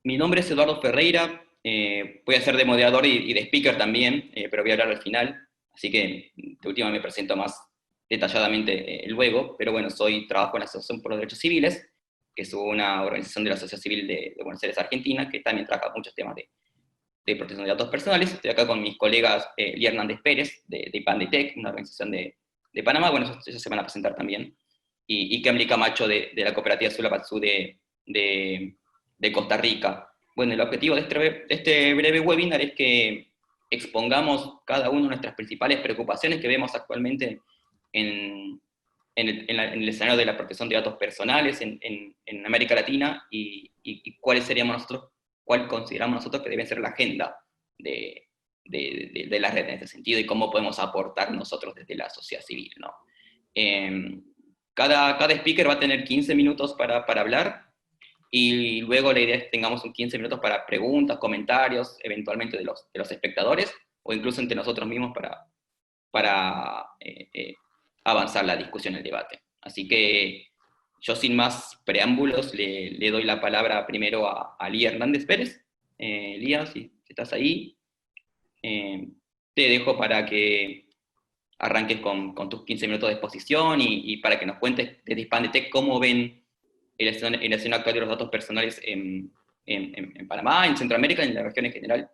Mi nombre es Eduardo Ferreira, voy a ser de moderador y de speaker también, pero voy a hablar al final, así que de última me presento más detalladamente luego, pero bueno, trabajo en la Asociación por los Derechos Civiles, que es una organización de la Sociedad Civil de Buenos Aires, Argentina, que también trabaja muchos temas de protección de datos personales. Estoy acá con mis colegas Lía Hernández Pérez, de IPANDETEC, una organización de Panamá, bueno, ellos se van a presentar también, y Kemli Camacho de la cooperativa Sulapatzú de Costa Rica. Bueno, el objetivo de este breve webinar es que expongamos cada uno nuestras principales preocupaciones que vemos actualmente en, en el escenario de la protección de datos personales en América Latina y cuál consideramos nosotros que debe ser la agenda de, de la red en este sentido y cómo podemos aportar nosotros desde la sociedad civil, ¿no? Eh, cada speaker va a tener 15 minutos para hablar, y luego la idea es que tengamos un 15 minutos para preguntas, comentarios, eventualmente de los espectadores, o incluso entre nosotros mismos para avanzar la discusión, el debate. Así que yo sin más preámbulos le doy la palabra primero a Lía Hernández Pérez. Lía, si estás ahí, eh, te dejo para que arranques con tus 15 minutos de exposición y para que nos cuentes desde Hispandetec cómo ven el escenario actual de los datos personales en Panamá, en Centroamérica, en la región en general,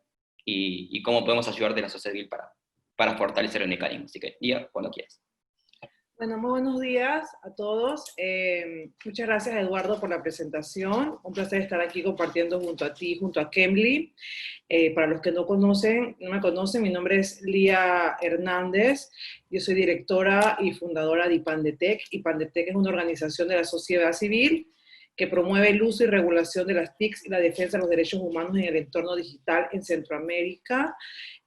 y cómo podemos ayudar de la sociedad civil para fortalecer el mecanismo. Así que, Lía, cuando quieras. Bueno, muy buenos días a todos. Muchas gracias, Eduardo, por la presentación. Un placer estar aquí compartiendo junto a ti, junto a Kemli. Para los que no me conocen, mi nombre es Lía Hernández. Yo soy directora y fundadora de IPANDETEC. IPANDETEC es una organización de la sociedad civil que promueve el uso y regulación de las TICs y la defensa de los derechos humanos en el entorno digital en Centroamérica.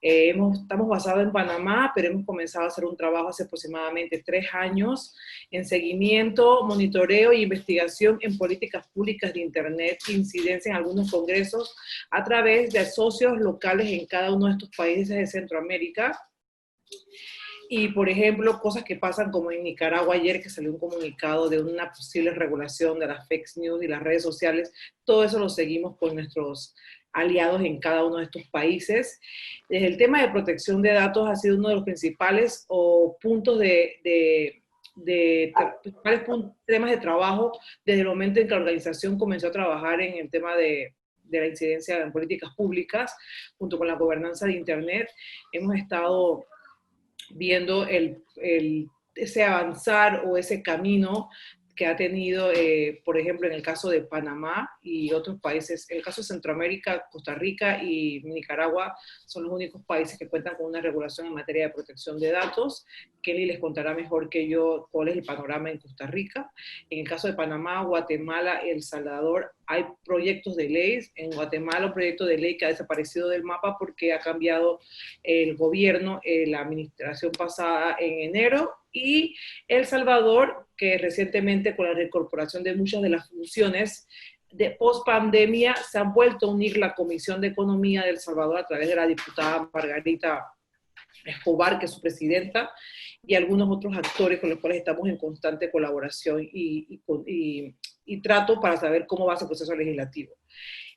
Estamos basados en Panamá, pero hemos comenzado a hacer un trabajo hace aproximadamente 3 años en seguimiento, monitoreo e investigación en políticas públicas de Internet, incidencia en algunos congresos a través de socios locales en cada uno de estos países de Centroamérica. Y, por ejemplo, cosas que pasan como en Nicaragua ayer, que salió un comunicado de una posible regulación de las fake news y las redes sociales, todo eso lo seguimos con nuestros aliados en cada uno de estos países. El tema de protección de datos ha sido uno de los principales puntos principales temas de trabajo desde el momento en que la organización comenzó a trabajar en el tema de la incidencia en políticas públicas, junto con la gobernanza de Internet. Hemos estado viendo ese avanzar o ese camino que ha tenido, por ejemplo, en el caso de Panamá y otros países. En el caso de Centroamérica, Costa Rica y Nicaragua son los únicos países que cuentan con una regulación en materia de protección de datos. Kelly les contará mejor que yo cuál es el panorama en Costa Rica. En el caso de Panamá, Guatemala, El Salvador, hay proyectos de ley. En Guatemala, un proyecto de ley que ha desaparecido del mapa porque ha cambiado el gobierno, la administración pasada en enero, y El Salvador, que recientemente con la reincorporación de muchas de las funciones de post-pandemia se han vuelto a unir la Comisión de Economía de El Salvador a través de la diputada Margarita Escobar, que es su presidenta, y algunos otros actores con los cuales estamos en constante colaboración y trato para saber cómo va ese proceso legislativo.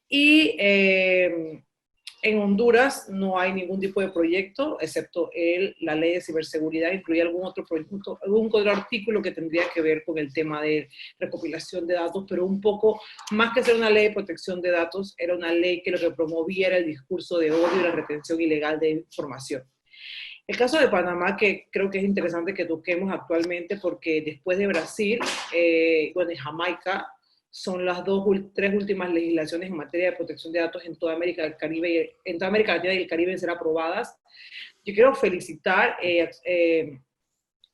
Y en Honduras no hay ningún tipo de proyecto, excepto la ley de ciberseguridad, incluye algún otro proyecto, algún otro artículo que tendría que ver con el tema de recopilación de datos, pero un poco más que ser una ley de protección de datos, era una ley que lo que promovía era el discurso de odio y la retención ilegal de información. El caso de Panamá, que creo que es interesante que toquemos actualmente, porque después de Brasil, bueno, y Jamaica, son las tres últimas legislaciones en materia de protección de datos en toda América del Caribe, en toda América Latina y el Caribe en ser aprobadas. Yo quiero felicitar a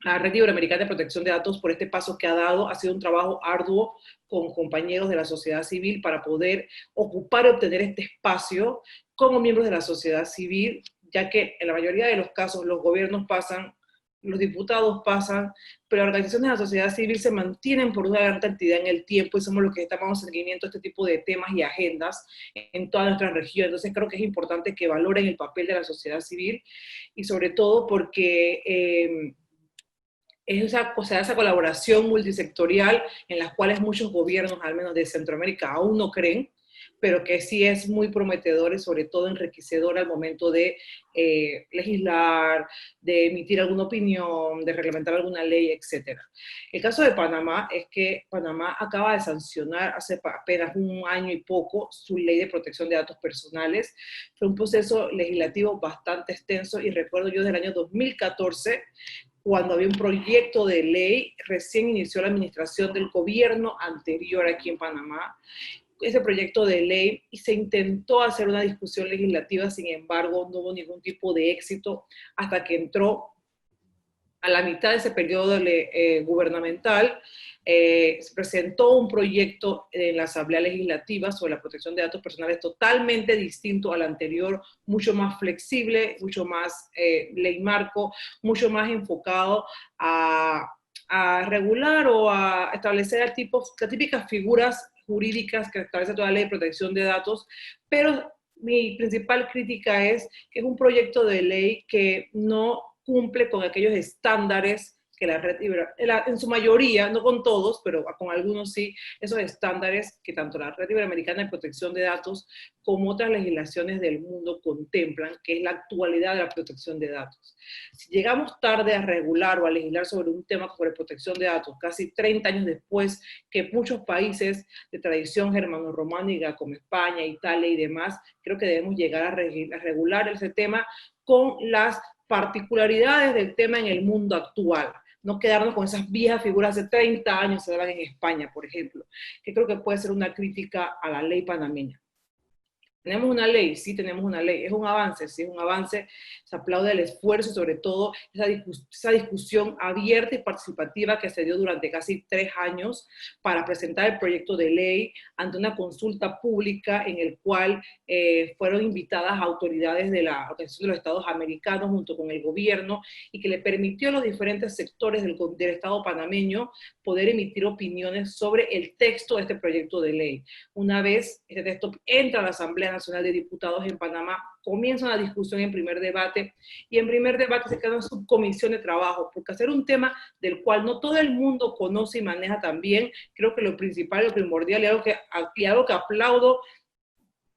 la Red Iberoamericana de Protección de Datos por este paso que ha dado. Ha sido un trabajo arduo con compañeros de la sociedad civil para poder ocupar y obtener este espacio como miembros de la sociedad civil, ya que en la mayoría de los casos los gobiernos pasan, los diputados pasan, pero las organizaciones de la sociedad civil se mantienen por una gran cantidad en el tiempo y somos los que estamos en seguimiento a este tipo de temas y agendas en toda nuestra región. Entonces creo que es importante que valoren el papel de la sociedad civil y sobre todo porque es esa colaboración multisectorial en las cuales muchos gobiernos, al menos de Centroamérica, aún no creen, pero que sí es muy prometedor y sobre todo enriquecedor al momento de legislar, de emitir alguna opinión, de reglamentar alguna ley, etc. El caso de Panamá es que Panamá acaba de sancionar hace apenas un año y poco su ley de protección de datos personales. Fue un proceso legislativo bastante extenso y recuerdo yo del año 2014, cuando había un proyecto de ley, recién inició la administración del gobierno anterior aquí en Panamá, ese proyecto de ley y se intentó hacer una discusión legislativa, sin embargo, no hubo ningún tipo de éxito hasta que entró a la mitad de ese periodo gubernamental. Se presentó un proyecto en la Asamblea Legislativa sobre la protección de datos personales totalmente distinto al anterior, mucho más flexible, mucho más ley marco, mucho más enfocado a regular o a establecer las típicas figuras jurídicas que establece toda la ley de protección de datos, pero mi principal crítica es que es un proyecto de ley que no cumple con aquellos estándares que la red en su mayoría, no con todos, pero con algunos sí, esos estándares que tanto la Red Iberoamericana de Protección de Datos como otras legislaciones del mundo contemplan, que es la actualidad de la protección de datos. Si llegamos tarde a regular o a legislar sobre un tema sobre protección de datos, casi 30 años después que muchos países de tradición germano-románica como España, Italia y demás, creo que debemos llegar a regular ese tema con las particularidades del tema en el mundo actual. No quedarnos con esas viejas figuras de 30 años que se dan en España, por ejemplo, que creo que puede ser una crítica a la ley panameña. ¿Tenemos una ley? Sí, tenemos una ley. ¿Es un avance? Sí, es un avance. Se aplaude el esfuerzo y sobre todo esa discusión abierta y participativa que se dio durante casi 3 años para presentar el proyecto de ley ante una consulta pública en el cual fueron invitadas autoridades de la Organización de los Estados Americanos junto con el gobierno y que le permitió a los diferentes sectores del Estado panameño poder emitir opiniones sobre el texto de este proyecto de ley. Una vez este texto entra a la Asamblea Nacional de Diputados en Panamá, comienza una discusión en primer debate, y en primer debate se crea una subcomisión de trabajo, porque hacer un tema del cual no todo el mundo conoce y maneja también, creo que lo principal, lo primordial, y algo que aplaudo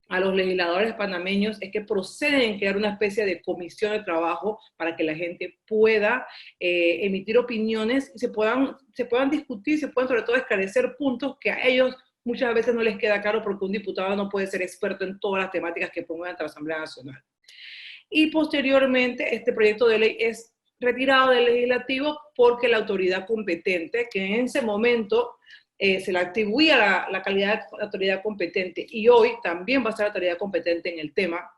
a los legisladores panameños es que proceden en crear una especie de comisión de trabajo para que la gente pueda emitir opiniones y se puedan discutir, se puedan sobre todo esclarecer puntos que a ellos muchas veces no les queda claro porque un diputado no puede ser experto en todas las temáticas que pongan ante la Asamblea Nacional. Y posteriormente este proyecto de ley es retirado del legislativo porque la autoridad competente, que en ese momento se le atribuía la calidad de autoridad competente y hoy también va a ser la autoridad competente en el tema,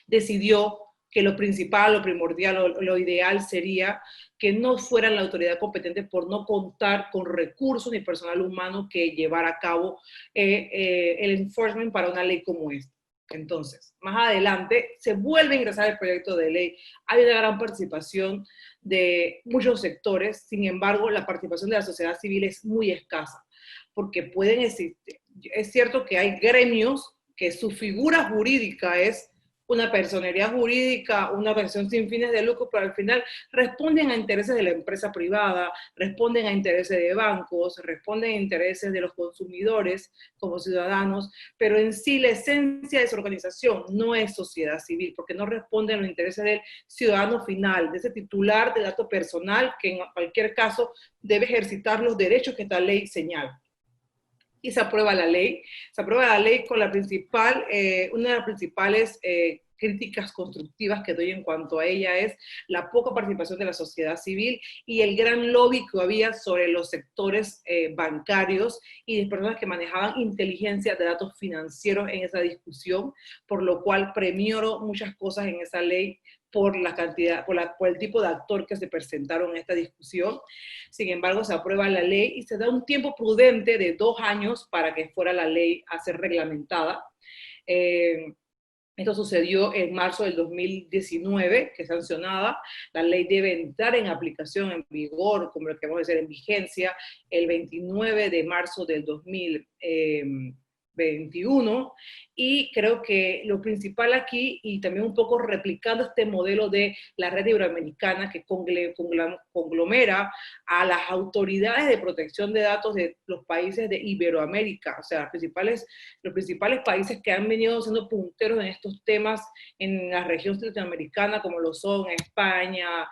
decidió que lo principal, lo primordial, lo ideal sería que no fueran la autoridad competente por no contar con recursos ni personal humano que llevar a cabo el enforcement para una ley como esta. Entonces, más adelante se vuelve a ingresar el proyecto de ley. Hay una gran participación de muchos sectores, sin embargo, la participación de la sociedad civil es muy escasa, porque pueden existir, es cierto que hay gremios que su figura jurídica es una personería jurídica, una versión sin fines de lucro, pero al final responden a intereses de la empresa privada, responden a intereses de bancos, responden a intereses de los consumidores como ciudadanos, pero en sí la esencia de su organización no es sociedad civil, porque no responden a los intereses del ciudadano final, de ese titular de dato personal que en cualquier caso debe ejercitar los derechos que esta ley señala. Y se aprueba la ley. Se aprueba la ley con la principal, una de las principales críticas constructivas que doy en cuanto a ella es la poca participación de la sociedad civil y el gran lobby que había sobre los sectores bancarios y de personas que manejaban inteligencia de datos financieros en esa discusión, por lo cual premió muchas cosas en esa ley por la cantidad, por el tipo de actor que se presentaron en esta discusión. Sin embargo, se aprueba la ley y se da un tiempo prudente de 2 años para que fuera la ley a ser reglamentada. Esto sucedió en marzo del 2019, que es sancionada. La ley debe entrar en aplicación, en vigor, como lo que vamos a decir, en vigencia, el 29 de marzo del 2020. XXI, y creo que lo principal aquí, y también un poco replicando este modelo de la red iberoamericana que conglomera a las autoridades de protección de datos de los países de Iberoamérica, o sea, los principales países que han venido siendo punteros en estos temas en la región latinoamericana, como lo son España,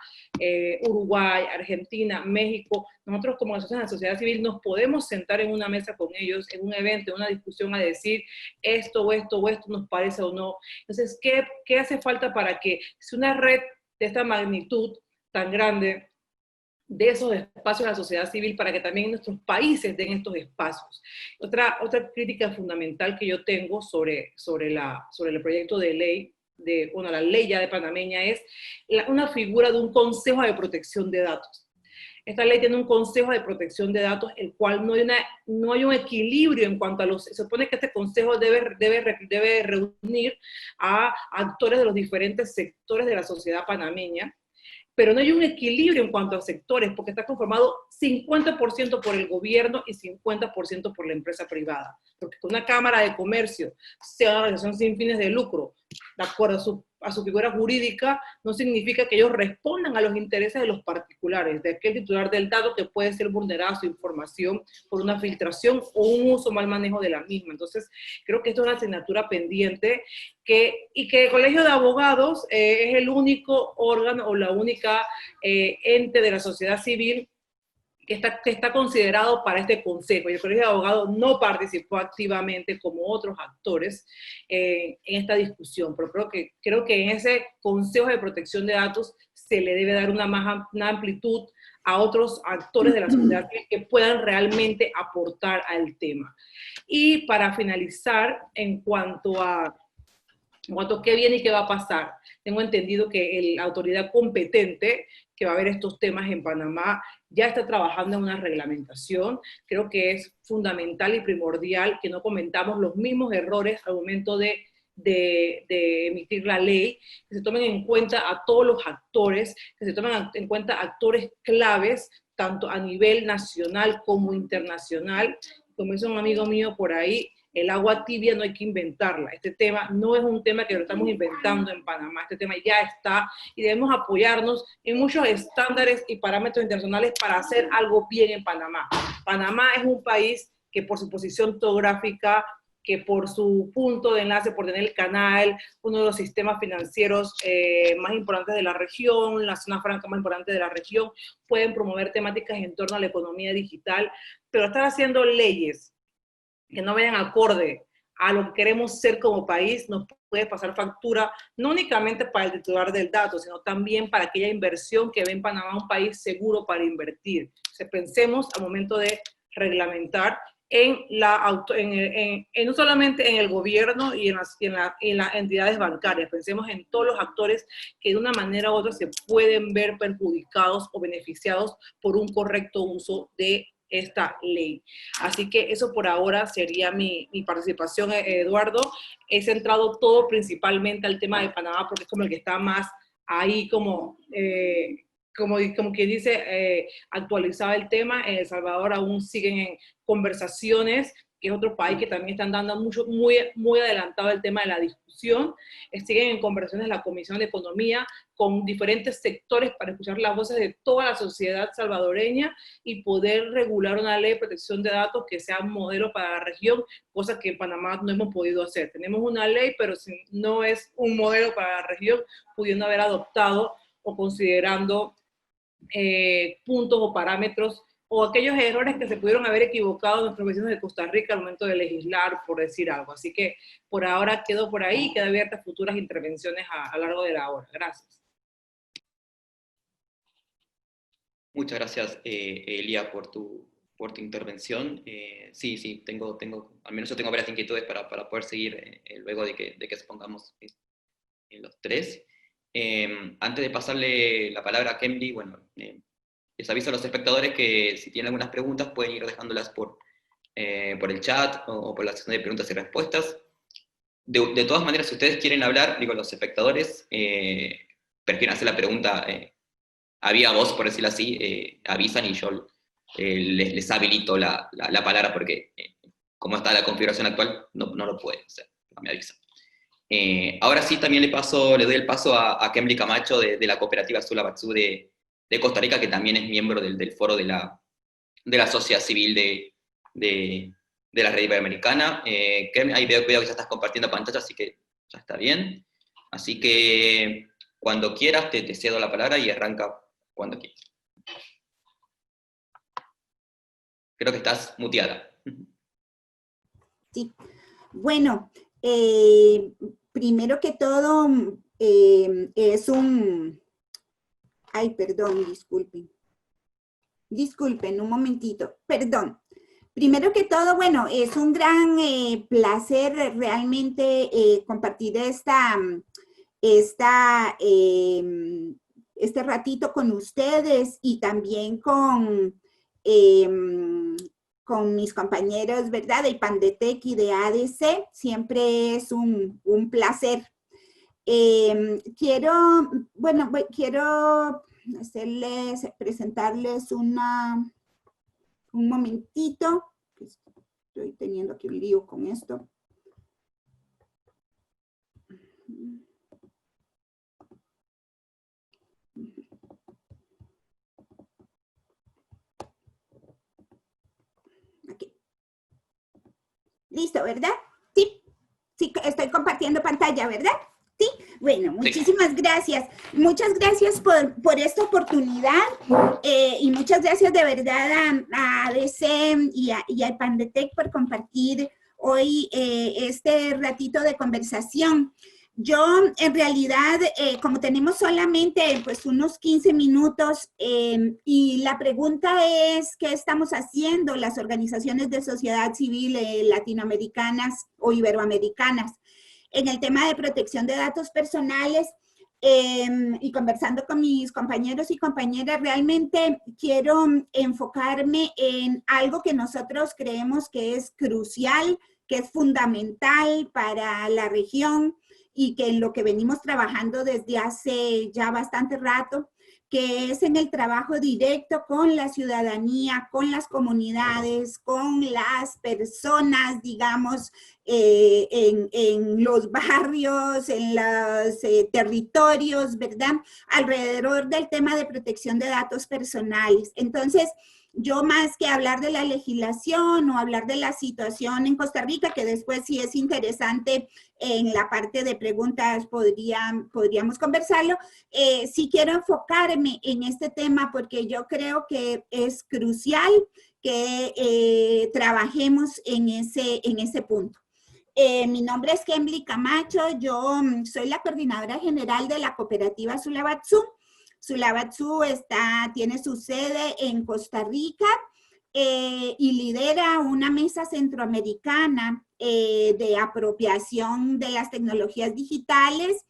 Uruguay, Argentina, México. Nosotros como asociación de la sociedad civil nos podemos sentar en una mesa con ellos, en un evento, en una discusión, a decir esto o esto o esto nos parece o no. Entonces, ¿qué hace falta para que si una red de esta magnitud tan grande de esos espacios de la sociedad civil, para que también nuestros países den estos espacios? Otra crítica fundamental que yo tengo sobre el proyecto de ley, la ley ya de panameña, es una figura de un consejo de protección de datos. Esta ley tiene un consejo de protección de datos, el cual no hay un equilibrio en cuanto a se supone que este consejo debe reunir a actores de los diferentes sectores de la sociedad panameña, pero no hay un equilibrio en cuanto a sectores, porque está conformado 50% por el gobierno y 50% por la empresa privada. Porque con una cámara de comercio, sea una organización sin fines de lucro, de acuerdo a su figura jurídica, no significa que ellos respondan a los intereses de los particulares, de aquel titular del dato que puede ser vulnerada su información por una filtración o un uso mal manejo de la misma. Entonces, creo que esto es una asignatura pendiente y que el Colegio de Abogados es el único órgano o la única ente de la sociedad civil que está considerado para este consejo. Y el Colegio de Abogados no participó activamente como otros actores en esta discusión, pero creo que en ese Consejo de Protección de Datos se le debe dar una amplitud a otros actores de la sociedad que puedan realmente aportar al tema. Y para finalizar, en cuanto a qué viene y qué va a pasar, tengo entendido que la autoridad competente que va a ver estos temas en Panamá ya está trabajando en una reglamentación. Creo que es fundamental y primordial que no cometamos los mismos errores al momento de emitir la ley, que se tomen en cuenta a todos los actores, que se tomen en cuenta actores claves, tanto a nivel nacional como internacional. Como dice un amigo mío por ahí, el agua tibia no hay que inventarla. Este tema no es un tema que lo estamos inventando en Panamá. Este tema ya está y debemos apoyarnos en muchos estándares y parámetros internacionales para hacer algo bien en Panamá. Panamá es un país que por su posición geográfica, que por su punto de enlace, por tener el canal, uno de los sistemas financieros más importantes de la región, la zona franca más importante de la región, pueden promover temáticas en torno a la economía digital, pero estar haciendo leyes que no vayan acorde a lo que queremos ser como país, nos puede pasar factura, no únicamente para el titular del dato, sino también para aquella inversión que ve en Panamá un país seguro para invertir. O sea, pensemos al momento de reglamentar no solamente en el gobierno y en las entidades bancarias, pensemos en todos los actores que de una manera u otra se pueden ver perjudicados o beneficiados por un correcto uso de esta ley. Así que eso por ahora sería mi participación, Eduardo. He centrado todo principalmente al tema de Panamá porque es como el que está más ahí como quien dice, actualizado el tema. En El Salvador aún siguen en conversaciones, que es otro país que también están dando muy adelantado el tema de la discusión. Siguen en conversaciones la Comisión de Economía con diferentes sectores para escuchar las voces de toda la sociedad salvadoreña y poder regular una ley de protección de datos que sea un modelo para la región, cosa que en Panamá no hemos podido hacer. Tenemos una ley, pero no es un modelo para la región, pudiendo haber adoptado o considerando puntos o parámetros o aquellos errores que se pudieron haber equivocado nuestros vecinos de Costa Rica al momento de legislar, por decir algo. Así que por ahora quedo por ahí y queda abierta futuras intervenciones a lo largo de la hora. Gracias. Muchas gracias, Elia, por tu intervención. Sí, al menos yo tengo varias inquietudes para poder seguir luego de que expongamos los tres. Antes de pasarle la palabra a Kemri, bueno, les aviso a los espectadores que si tienen algunas preguntas pueden ir dejándolas por el chat o por la sección de preguntas y respuestas. De todas maneras, si ustedes quieren hablar, digo, los espectadores prefieren hacer la pregunta a viva voz, por decirlo así, avisan y yo les habilito la palabra porque como está la configuración actual, no lo puede hacer, no me avisa. Ahora sí también le doy el paso a Kemli Camacho de la cooperativa Sulabatsu de Costa Rica, que también es miembro del foro de la sociedad civil de la red iberoamericana. Ahí veo que ya estás compartiendo pantalla, así que ya está bien. Así que cuando quieras te cedo la palabra y arranca cuando quieras. Creo que estás muteada. Sí. Bueno, primero que todo es un... Ay, perdón, disculpen. Disculpen, un momentito. Perdón. Primero que todo, bueno, es un gran placer realmente compartir este ratito con ustedes y también con mis compañeros, ¿verdad? De Pandetec y de ADC. Siempre es un placer. Quiero presentarles un momentito. Estoy teniendo aquí un lío con esto. Aquí. Listo, ¿verdad? Sí, sí, estoy compartiendo pantalla, ¿verdad? Sí, bueno, muchísimas gracias. Muchas gracias por esta oportunidad y muchas gracias de verdad a ADC y a Pandetec por compartir hoy este ratito de conversación. Yo, en realidad, como tenemos solamente pues unos 15 minutos y la pregunta es, ¿qué estamos haciendo las organizaciones de sociedad civil latinoamericanas o iberoamericanas en el tema de protección de datos personales? Y conversando con mis compañeros y compañeras, realmente quiero enfocarme en algo que nosotros creemos que es crucial, que es fundamental para la región y que en lo que venimos trabajando desde hace ya bastante rato, que es en el trabajo directo con la ciudadanía, con las comunidades, con las personas, digamos, en los barrios, en los territorios, ¿verdad? Alrededor del tema de protección de datos personales. Entonces, yo más que hablar de la legislación o hablar de la situación en Costa Rica, que después sí es interesante en la parte de preguntas podríamos conversarlo, sí quiero enfocarme en este tema porque yo creo que es crucial que trabajemos en ese punto. Mi nombre es Kemli Camacho, yo soy la coordinadora general de la cooperativa Sulabatsu. Sulabatsu tiene su sede en Costa Rica y lidera una mesa centroamericana de apropiación de las tecnologías digitales,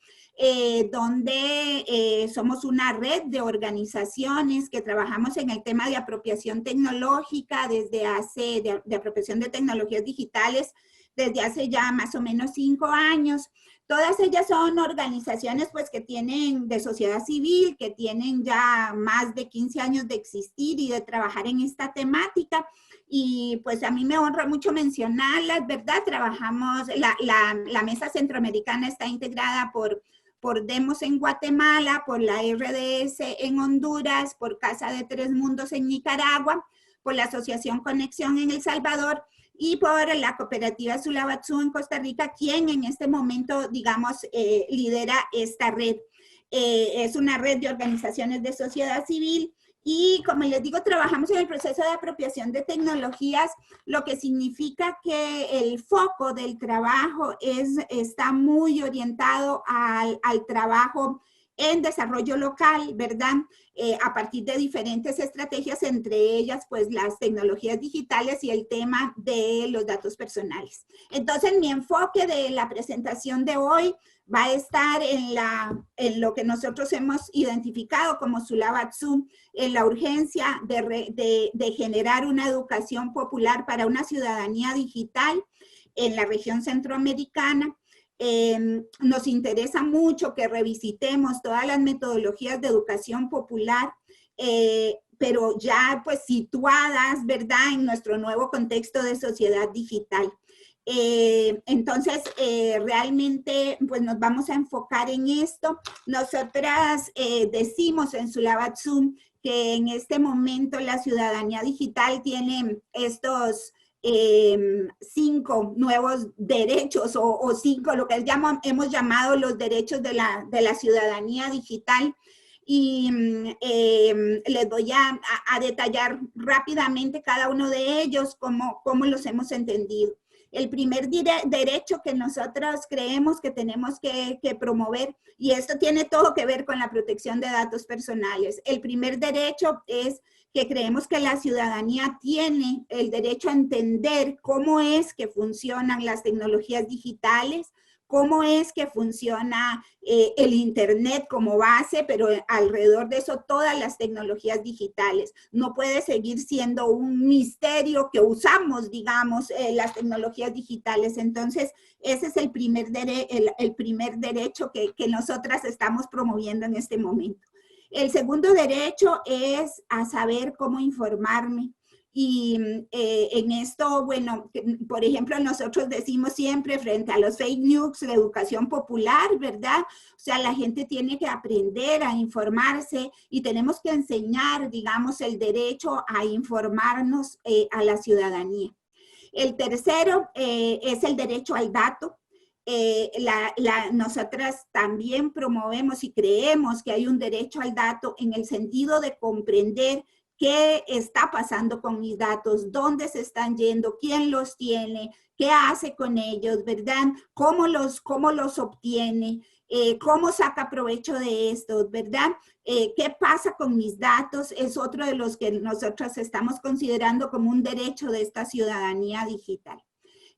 donde somos una red de organizaciones que trabajamos en el tema de apropiación tecnológica de apropiación de tecnologías digitales desde hace ya más o menos 5 años. Todas ellas son organizaciones pues que tienen de sociedad civil, que tienen ya más de 15 años de existir y de trabajar en esta temática. Y pues a mí me honra mucho mencionarlas, ¿verdad? Trabajamos, la Mesa Centroamericana está integrada por Demos en Guatemala, por la RDS en Honduras, por Casa de Tres Mundos en Nicaragua, por la Asociación Conexión en El Salvador, y por la cooperativa Sulabatsu en Costa Rica, quien en este momento, digamos, lidera esta red. Es una red de organizaciones de sociedad civil y, como les digo, trabajamos en el proceso de apropiación de tecnologías, lo que significa que el foco del trabajo está muy orientado al trabajo en desarrollo local, ¿verdad? A partir de diferentes estrategias, entre ellas, pues, las tecnologías digitales y el tema de los datos personales. Entonces, mi enfoque de la presentación de hoy va a estar en lo que nosotros hemos identificado como Sulabatsu, en la urgencia de generar una educación popular para una ciudadanía digital en la región centroamericana. Nos interesa mucho que revisitemos todas las metodologías de educación popular pero ya pues situadas, ¿verdad?, en nuestro nuevo contexto de sociedad digital. Entonces, realmente, pues nos vamos a enfocar en esto. Nosotras decimos en Sulabat Zoom que en este momento la ciudadanía digital tiene estos 5 nuevos derechos o 5, lo que hemos llamado los derechos de la ciudadanía digital. Y les voy a detallar rápidamente cada uno de ellos, cómo los hemos entendido. El primer derecho que nosotros creemos que tenemos que promover, y esto tiene todo que ver con la protección de datos personales. El primer derecho es que creemos que la ciudadanía tiene el derecho a entender cómo es que funcionan las tecnologías digitales, cómo es que funciona el Internet como base, pero alrededor de eso todas las tecnologías digitales. No puede seguir siendo un misterio que usamos, digamos, las tecnologías digitales. Entonces, ese es el primer derecho que nosotras estamos promoviendo en este momento. El segundo derecho es a saber cómo informarme. Y en esto, bueno, por ejemplo, nosotros decimos siempre frente a los fake news, la educación popular, ¿verdad? O sea, la gente tiene que aprender a informarse y tenemos que enseñar, digamos, el derecho a informarnos a la ciudadanía. El tercero es el derecho al dato. Nosotras también promovemos y creemos que hay un derecho al dato en el sentido de comprender qué está pasando con mis datos, dónde se están yendo, quién los tiene, qué hace con ellos, ¿verdad? Cómo los obtiene, cómo saca provecho de estos, ¿verdad? ¿Qué pasa con mis datos? Es otro de los que nosotros estamos considerando como un derecho de esta ciudadanía digital.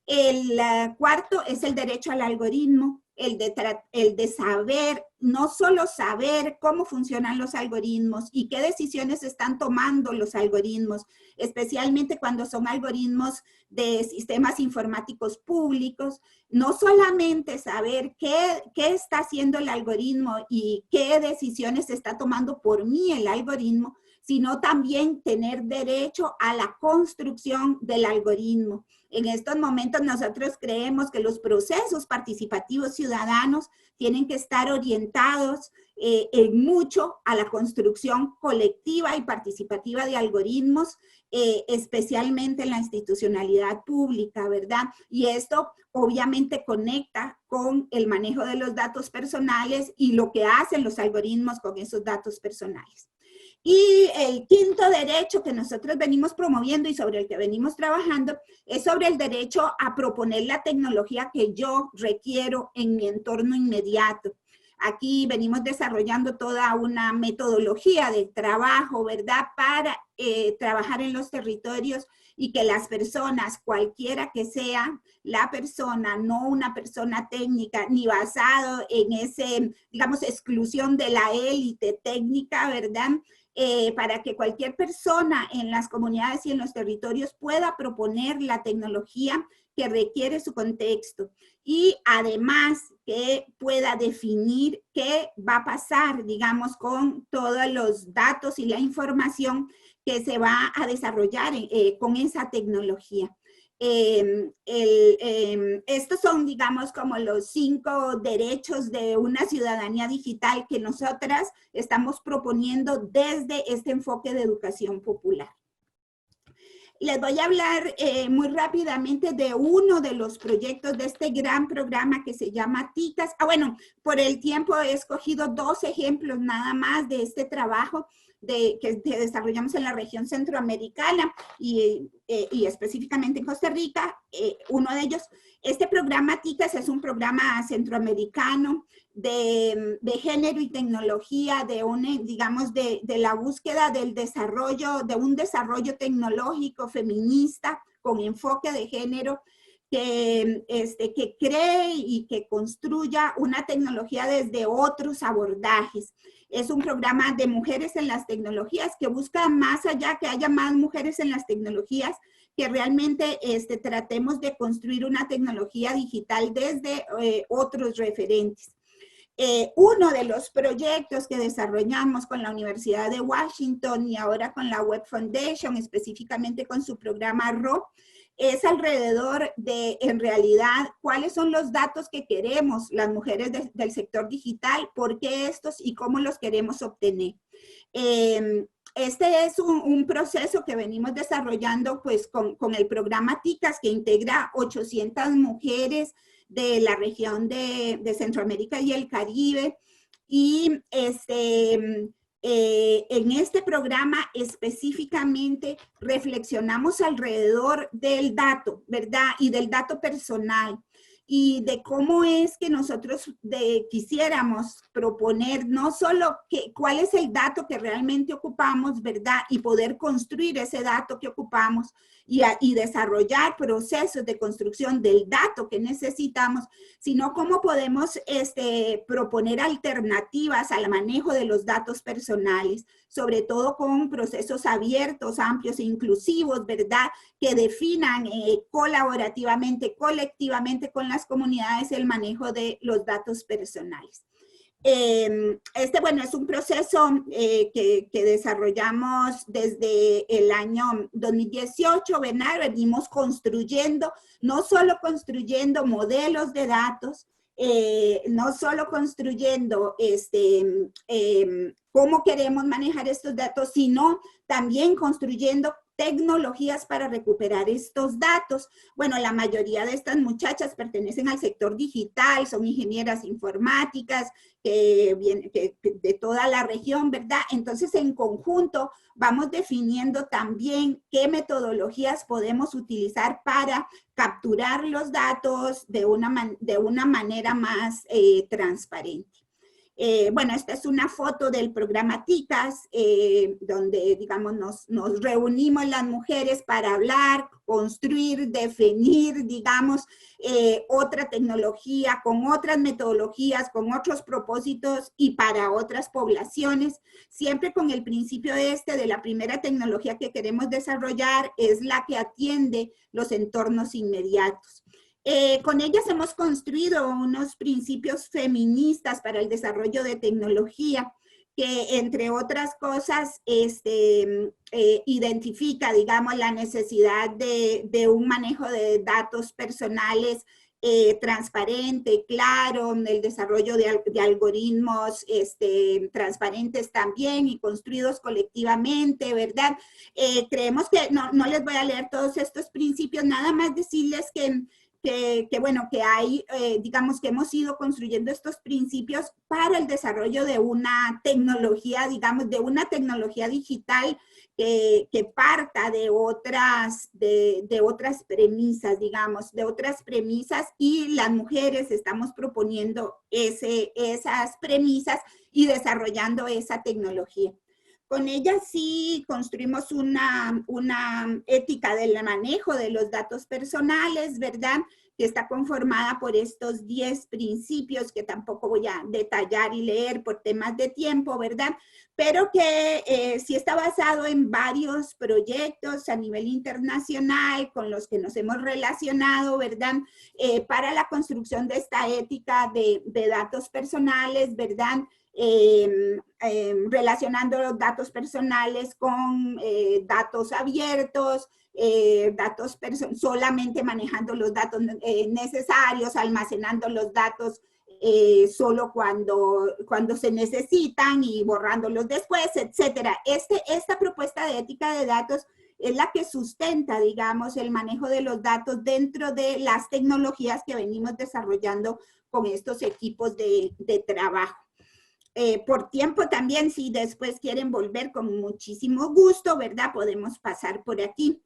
El cuarto es el derecho al algoritmo, el de saber, no solo saber cómo funcionan los algoritmos y qué decisiones están tomando los algoritmos, especialmente cuando son algoritmos de sistemas informáticos públicos, no solamente saber qué está haciendo el algoritmo y qué decisiones está tomando por mí el algoritmo, sino también tener derecho a la construcción del algoritmo. En estos momentos nosotros creemos que los procesos participativos ciudadanos tienen que estar orientados en mucho a la construcción colectiva y participativa de algoritmos, especialmente en la institucionalidad pública, ¿verdad? Y esto obviamente conecta con el manejo de los datos personales y lo que hacen los algoritmos con esos datos personales. Y el quinto derecho que nosotros venimos promoviendo y sobre el que venimos trabajando es sobre el derecho a proponer la tecnología que yo requiero en mi entorno inmediato. Aquí venimos desarrollando toda una metodología de trabajo, ¿verdad?, para trabajar en los territorios y que las personas, cualquiera que sea la persona, no una persona técnica, ni basado en ese, digamos, exclusión de la élite técnica, ¿verdad?, para que cualquier persona en las comunidades y en los territorios pueda proponer la tecnología que requiere su contexto y además que pueda definir qué va a pasar, digamos, con todos los datos y la información que se va a desarrollar con esa tecnología. Estos son, digamos, como los 5 derechos de una ciudadanía digital que nosotras estamos proponiendo desde este enfoque de educación popular. Les voy a hablar muy rápidamente de uno de los proyectos de este gran programa que se llama TICAS. Bueno, por el tiempo he escogido 2 ejemplos nada más de este trabajo que desarrollamos en la región centroamericana y específicamente en Costa Rica. Uno de ellos, este programa TICAS es un programa centroamericano de género y tecnología, digamos, de la búsqueda del desarrollo, de un desarrollo tecnológico feminista con enfoque de género, que cree y que construya una tecnología desde otros abordajes. Es un programa de mujeres en las tecnologías que busca más allá, que haya más mujeres en las tecnologías, que realmente tratemos de construir una tecnología digital desde otros referentes. Uno de los proyectos que desarrollamos con la Universidad de Washington y ahora con la Web Foundation, específicamente con su programa RO, es alrededor de, en realidad, cuáles son los datos que queremos las mujeres del sector digital, por qué estos y cómo los queremos obtener. Este es un proceso que venimos desarrollando pues, con el programa TICAS, que integra 800 mujeres de la región de Centroamérica y el Caribe. Y en este programa específicamente reflexionamos alrededor del dato, ¿verdad? Y del dato personal. Y de cómo es que nosotros quisiéramos proponer no solo cuál es el dato que realmente ocupamos, ¿verdad? Y poder construir ese dato que ocupamos y desarrollar procesos de construcción del dato que necesitamos, sino cómo podemos proponer alternativas al manejo de los datos personales, sobre todo con procesos abiertos, amplios e inclusivos, ¿verdad? Que definan colaborativamente, colectivamente con las comunidades el manejo de los datos personales. Bueno, es un proceso que desarrollamos desde el año 2018, ¿verdad? Venimos construyendo, no solo construyendo modelos de datos, no solo construyendo cómo queremos manejar estos datos, sino también construyendo tecnologías para recuperar estos datos. Bueno, la mayoría de estas muchachas pertenecen al sector digital, son ingenieras informáticas de toda la región, ¿verdad? Entonces, en conjunto, vamos definiendo también qué metodologías podemos utilizar para capturar los datos de una manera más transparente. Bueno, esta es una foto del programa TICAS, donde, digamos, nos reunimos las mujeres para hablar, construir, definir, digamos, otra tecnología, con otras metodologías, con otros propósitos y para otras poblaciones, siempre con el principio de la primera tecnología que queremos desarrollar es la que atiende los entornos inmediatos. Con ellas hemos construido unos principios feministas para el desarrollo de tecnología que, entre otras cosas, identifica, digamos, la necesidad de un manejo de datos personales transparente, claro, el desarrollo de algoritmos transparentes también y construidos colectivamente, ¿verdad? Creemos que, no les voy a leer todos estos principios, nada más decirles bueno, que hay, digamos que hemos ido construyendo estos principios para el desarrollo de una tecnología, digamos, de una tecnología digital que parta de otras premisas, digamos, de otras premisas, y las mujeres estamos proponiendo esas premisas y desarrollando esa tecnología. Con ella sí construimos una ética del manejo de los datos personales, ¿verdad? Que está conformada por estos 10 principios que tampoco voy a detallar y leer por temas de tiempo, ¿verdad? Pero que sí está basado en varios proyectos a nivel internacional con los que nos hemos relacionado, ¿verdad? Para la construcción de esta ética de datos personales, ¿verdad? Relacionando los datos personales con datos abiertos, solamente manejando los datos necesarios, almacenando los datos solo cuando se necesitan y borrándolos después, etcétera. Esta propuesta de ética de datos es la que sustenta, digamos, el manejo de los datos dentro de las tecnologías que venimos desarrollando con estos equipos de trabajo. Por tiempo también, si después quieren volver, con muchísimo gusto, ¿verdad? Podemos pasar por aquí.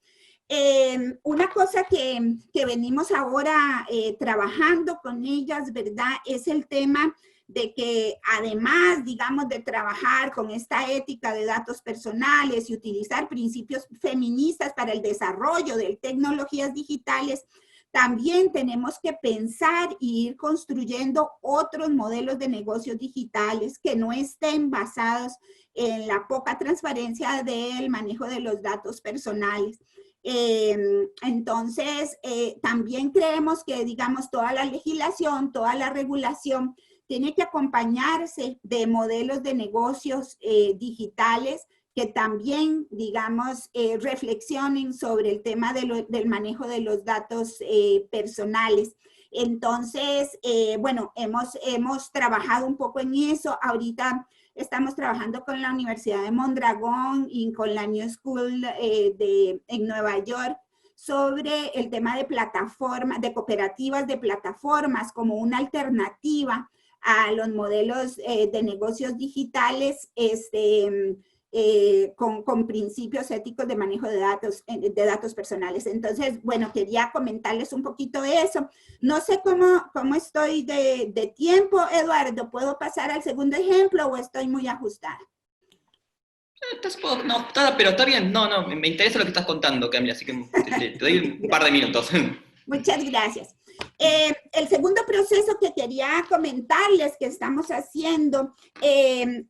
Una cosa que venimos ahora trabajando con ellas, ¿verdad? Es el tema de que además, digamos, de trabajar con esta ética de datos personales y utilizar principios feministas para el desarrollo de tecnologías digitales, también tenemos que pensar e ir construyendo otros modelos de negocios digitales que no estén basados en la poca transparencia del manejo de los datos personales. Entonces, también creemos que, digamos, toda la legislación, toda la regulación tiene que acompañarse de modelos de negocios digitales que también, digamos, reflexionen sobre el tema del manejo de los datos personales. Entonces, bueno, hemos trabajado un poco en eso. Ahorita estamos trabajando con la Universidad de Mondragón y con la New School en Nueva York sobre el tema de plataformas, de cooperativas de plataformas como una alternativa a los modelos de negocios digitales con principios éticos de manejo de datos personales. Entonces, bueno, quería comentarles un poquito de eso. No sé cómo estoy de tiempo, Eduardo. ¿Puedo pasar al segundo ejemplo o estoy muy ajustada? No, pero está bien. No, me interesa lo que estás contando, Camila, así que te doy un par de minutos. Muchas gracias. El segundo proceso que quería comentarles que estamos haciendo es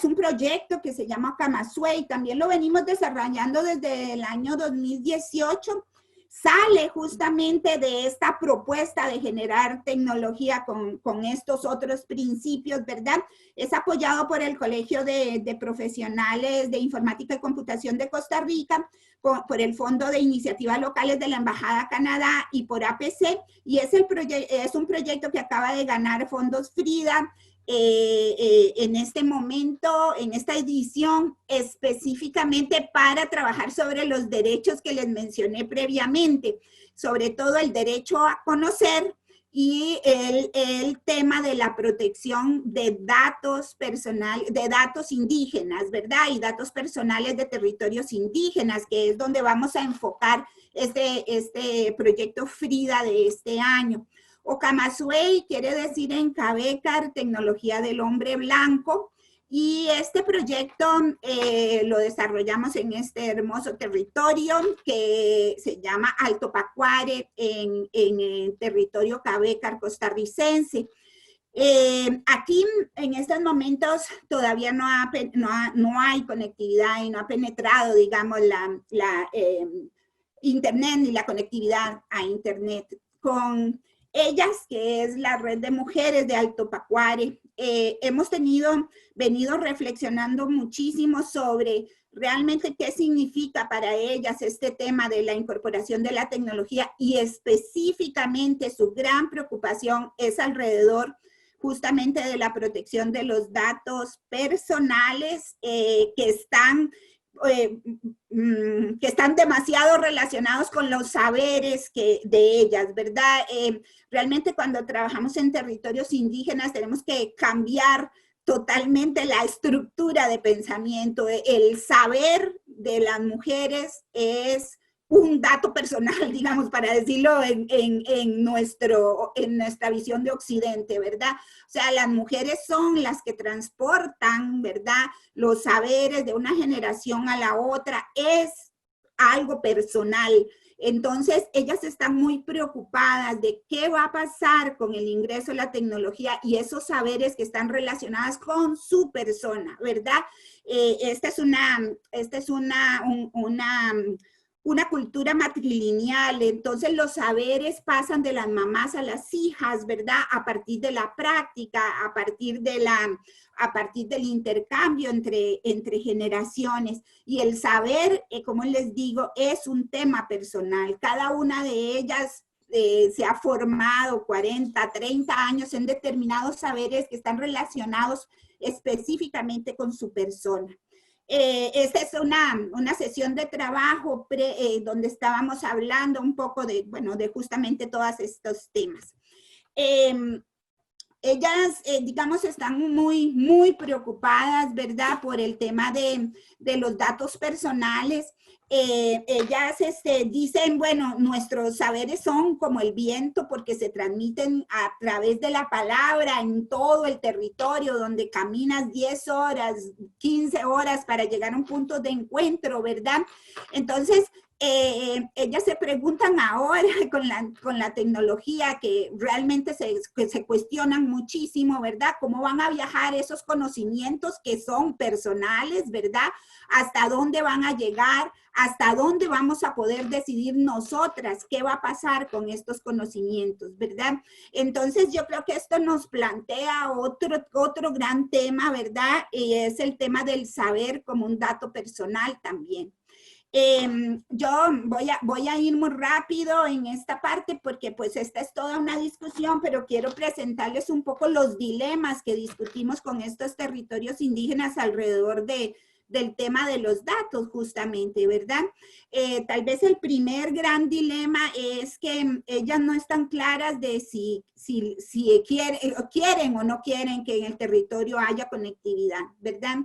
un proyecto que se llama Kamasway. También lo venimos desarrollando desde el año 2018. Sale justamente de esta propuesta de generar tecnología con estos otros principios, ¿verdad? Es apoyado por el Colegio de Profesionales de Informática y Computación de Costa Rica, por el Fondo de Iniciativas Locales de la Embajada Canadá y por APC, y es un proyecto que acaba de ganar fondos FRIDA en este momento, en esta edición, específicamente para trabajar sobre los derechos que les mencioné previamente, sobre todo el derecho a conocer y el tema de la protección de datos personales, de datos indígenas, ¿verdad? Y datos personales de territorios indígenas, que es donde vamos a enfocar este proyecto FRIDA de este año. O Kamasway quiere decir en Cabécar, tecnología del hombre blanco, y este proyecto lo desarrollamos en este hermoso territorio que se llama Alto Pacuare, en el territorio Cabécar costarricense. Aquí en estos momentos todavía no hay conectividad y no ha penetrado, digamos, la internet ni la conectividad a internet. Con ellas, que es la red de mujeres de Alto Pacuare, hemos venido reflexionando muchísimo sobre realmente qué significa para ellas este tema de la incorporación de la tecnología, y específicamente su gran preocupación es alrededor justamente de la protección de los datos personales que están demasiado relacionados con los saberes de ellas, ¿verdad? Realmente cuando trabajamos en territorios indígenas tenemos que cambiar totalmente la estructura de pensamiento. El saber de las mujeres es un dato personal, digamos, para decirlo en nuestra visión de Occidente, ¿verdad? O sea, las mujeres son las que transportan, ¿verdad?, los saberes de una generación a la otra, es algo personal. Entonces, ellas están muy preocupadas de qué va a pasar con el ingreso de la tecnología y esos saberes que están relacionados con su persona, ¿verdad? Esta es una cultura matrilineal, entonces los saberes pasan de las mamás a las hijas, ¿verdad? A partir de la práctica, a partir del intercambio entre generaciones. Y el saber, como les digo, es un tema personal. Cada una de ellas se ha formado 40, 30 años en determinados saberes que están relacionados específicamente con su persona. Esta es una sesión de trabajo donde estábamos hablando un poco de justamente todos estos temas. Ellas, digamos, están muy, muy preocupadas, ¿verdad?, por el tema de los datos personales. Ellas dicen, bueno, nuestros saberes son como el viento porque se transmiten a través de la palabra en todo el territorio, donde caminas 10 horas, 15 horas para llegar a un punto de encuentro, ¿verdad? Entonces, ellas se preguntan ahora con la tecnología que realmente se cuestionan muchísimo, ¿verdad? ¿Cómo van a viajar esos conocimientos que son personales, ¿verdad? ¿Hasta dónde van a llegar? ¿Hasta dónde vamos a poder decidir nosotras qué va a pasar con estos conocimientos, ¿verdad? Entonces yo creo que esto nos plantea otro gran tema, ¿verdad? Y es el tema del saber como un dato personal también. Yo voy a ir muy rápido en esta parte porque pues esta es toda una discusión, pero quiero presentarles un poco los dilemas que discutimos con estos territorios indígenas alrededor del tema de los datos justamente, ¿verdad? Tal vez el primer gran dilema es que ellas no están claras de si quieren o no quieren que en el territorio haya conectividad, ¿verdad?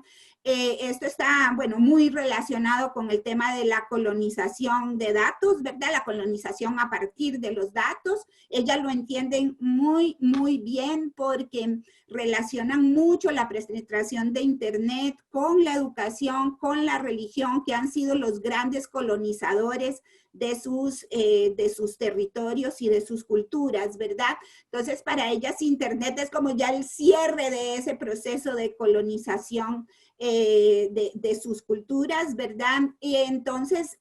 Esto está, bueno, muy relacionado con el tema de la colonización de datos, ¿verdad? La colonización a partir de los datos. Ellas lo entienden muy, muy bien porque relacionan mucho la penetración de Internet con la educación, con la religión, que han sido los grandes colonizadores de sus territorios y de sus culturas, ¿verdad? Entonces, para ellas Internet es como ya el cierre de ese proceso de colonización de sus culturas, ¿verdad? Y entonces,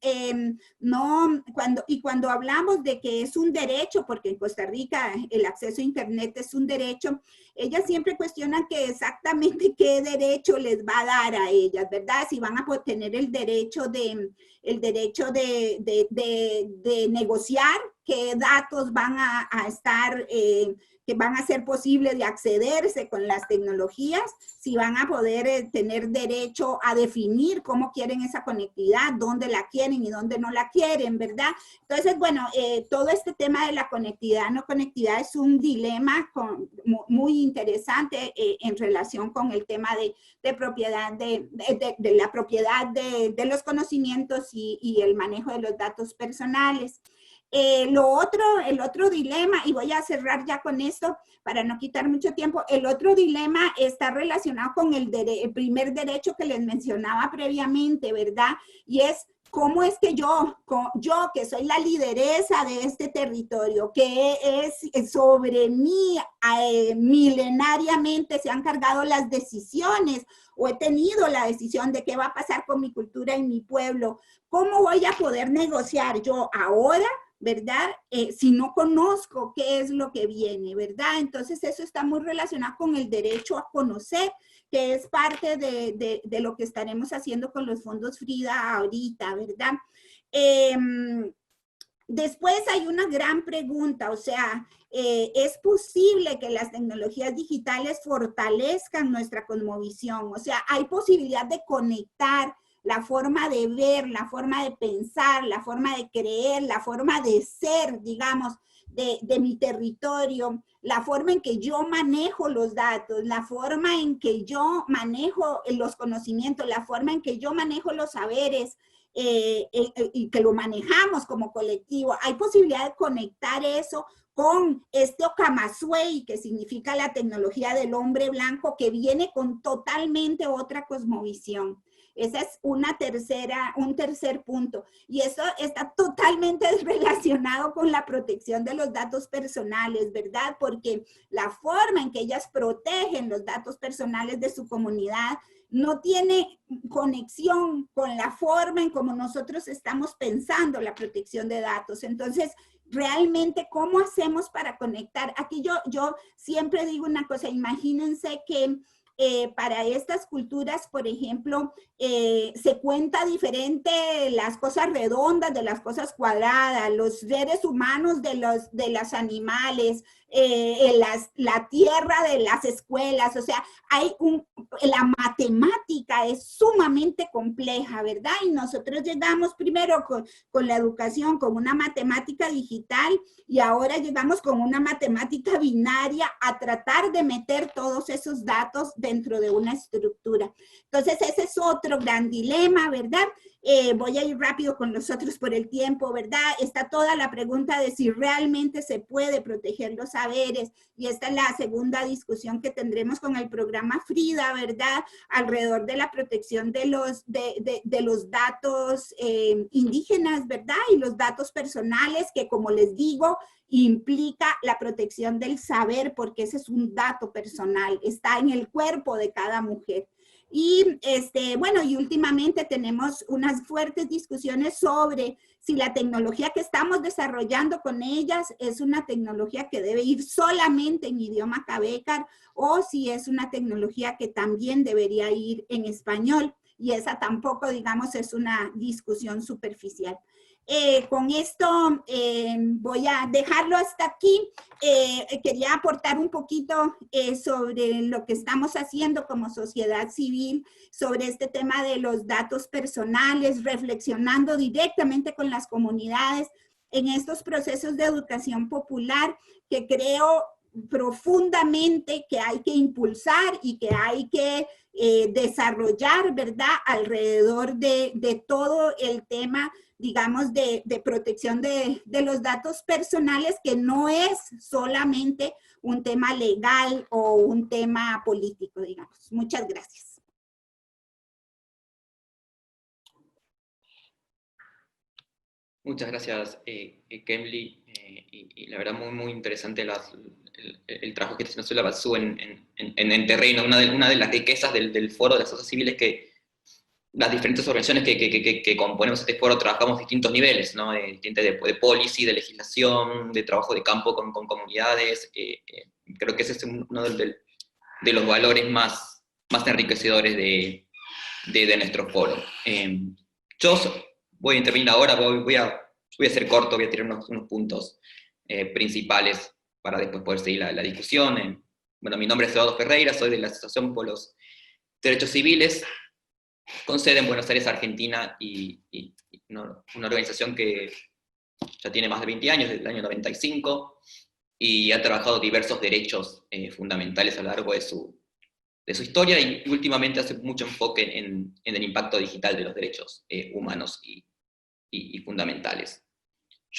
cuando hablamos de que es un derecho, porque en Costa Rica el acceso a Internet es un derecho, ellas siempre cuestionan que exactamente qué derecho les va a dar a ellas, ¿verdad? Si van a tener el derecho de negociar qué datos van a estar, que van a ser posibles de accederse con las tecnologías, si van a poder tener derecho a definir cómo quieren esa conectividad, dónde la quieren y dónde no la quieren, ¿verdad? Entonces, bueno, todo este tema de la conectividad, no conectividad es un dilema muy interesante en relación con el tema de propiedad, de la propiedad de los conocimientos y el manejo de los datos personales. El otro dilema, y voy a cerrar ya con esto para no quitar mucho tiempo, el otro dilema está relacionado con el primer derecho que les mencionaba previamente, ¿verdad? Y es cómo es que yo que soy la lideresa de este territorio, que es sobre mí, milenariamente se han cargado las decisiones, o he tenido la decisión de qué va a pasar con mi cultura y mi pueblo, ¿cómo voy a poder negociar yo ahora, ¿verdad? Si no conozco qué es lo que viene, ¿verdad? Entonces eso está muy relacionado con el derecho a conocer, que es parte de lo que estaremos haciendo con los fondos Frida ahorita, ¿verdad? Después hay una gran pregunta, o sea, ¿es posible que las tecnologías digitales fortalezcan nuestra cosmovisión? O sea, ¿hay posibilidad de conectar la forma de ver, la forma de pensar, la forma de creer, la forma de ser, digamos, de mi territorio, la forma en que yo manejo los datos, la forma en que yo manejo los conocimientos, la forma en que yo manejo los saberes y que lo manejamos como colectivo? ¿Hay posibilidad de conectar eso con este Okamazüey, que significa la tecnología del hombre blanco, que viene con totalmente otra cosmovisión? Ese es un tercer punto. Y eso está totalmente relacionado con la protección de los datos personales, ¿verdad? Porque la forma en que ellas protegen los datos personales de su comunidad no tiene conexión con la forma en cómo nosotros estamos pensando la protección de datos. Entonces, realmente, ¿cómo hacemos para conectar? Aquí yo siempre digo una cosa, imagínense que para estas culturas, por ejemplo, se cuenta diferente las cosas redondas de las cosas cuadradas, los seres humanos de los animales, la tierra de las escuelas. O sea, la matemática es sumamente compleja, ¿verdad? Y nosotros llegamos primero con la educación, con una matemática digital, y ahora llegamos con una matemática binaria a tratar de meter todos esos datos dentro de una estructura. Entonces, ese es otro gran dilema, ¿verdad? Voy a ir rápido con los otros por el tiempo, ¿verdad? Está toda la pregunta de si realmente se puede proteger los saberes, y esta es la segunda discusión que tendremos con el programa Frida, ¿verdad? Alrededor de la protección de los datos indígenas, ¿verdad? Y los datos personales, que como les digo, implica la protección del saber, porque ese es un dato personal, está en el cuerpo de cada mujer. Y bueno, y últimamente tenemos unas fuertes discusiones sobre si la tecnología que estamos desarrollando con ellas es una tecnología que debe ir solamente en idioma Cabécar o si es una tecnología que también debería ir en español. Y esa tampoco, digamos, es una discusión superficial. Con esto voy a dejarlo hasta aquí. Quería aportar un poquito sobre lo que estamos haciendo como sociedad civil, sobre este tema de los datos personales, reflexionando directamente con las comunidades en estos procesos de educación popular que creo profundamente que hay que impulsar y que hay que desarrollar, ¿verdad? Alrededor de todo el tema, digamos, de protección de los datos personales, que no es solamente un tema legal o un tema político, digamos. Muchas gracias. Muchas gracias, Kemly, y la verdad muy interesante el trabajo que está haciendo la BATSU en terreno. Una de las riquezas del foro de la sociedad civil es que las diferentes organizaciones que componemos este foro trabajamos distintos niveles, ¿no? De policy, de legislación, de trabajo de campo con comunidades. Creo que ese es uno de los valores más enriquecedores de nuestro foro. Yo voy a intervenir ahora, voy a ser corto, voy a tirar unos puntos principales para después poder seguir la discusión. Bueno, mi nombre es Eduardo Ferreira, soy de la Asociación por los Derechos Civiles, con sede en Buenos Aires, Argentina, y una organización que ya tiene más de 20 años, desde el año 95, y ha trabajado diversos derechos fundamentales a lo largo de su historia, y últimamente hace mucho enfoque en el impacto digital de los derechos humanos y fundamentales.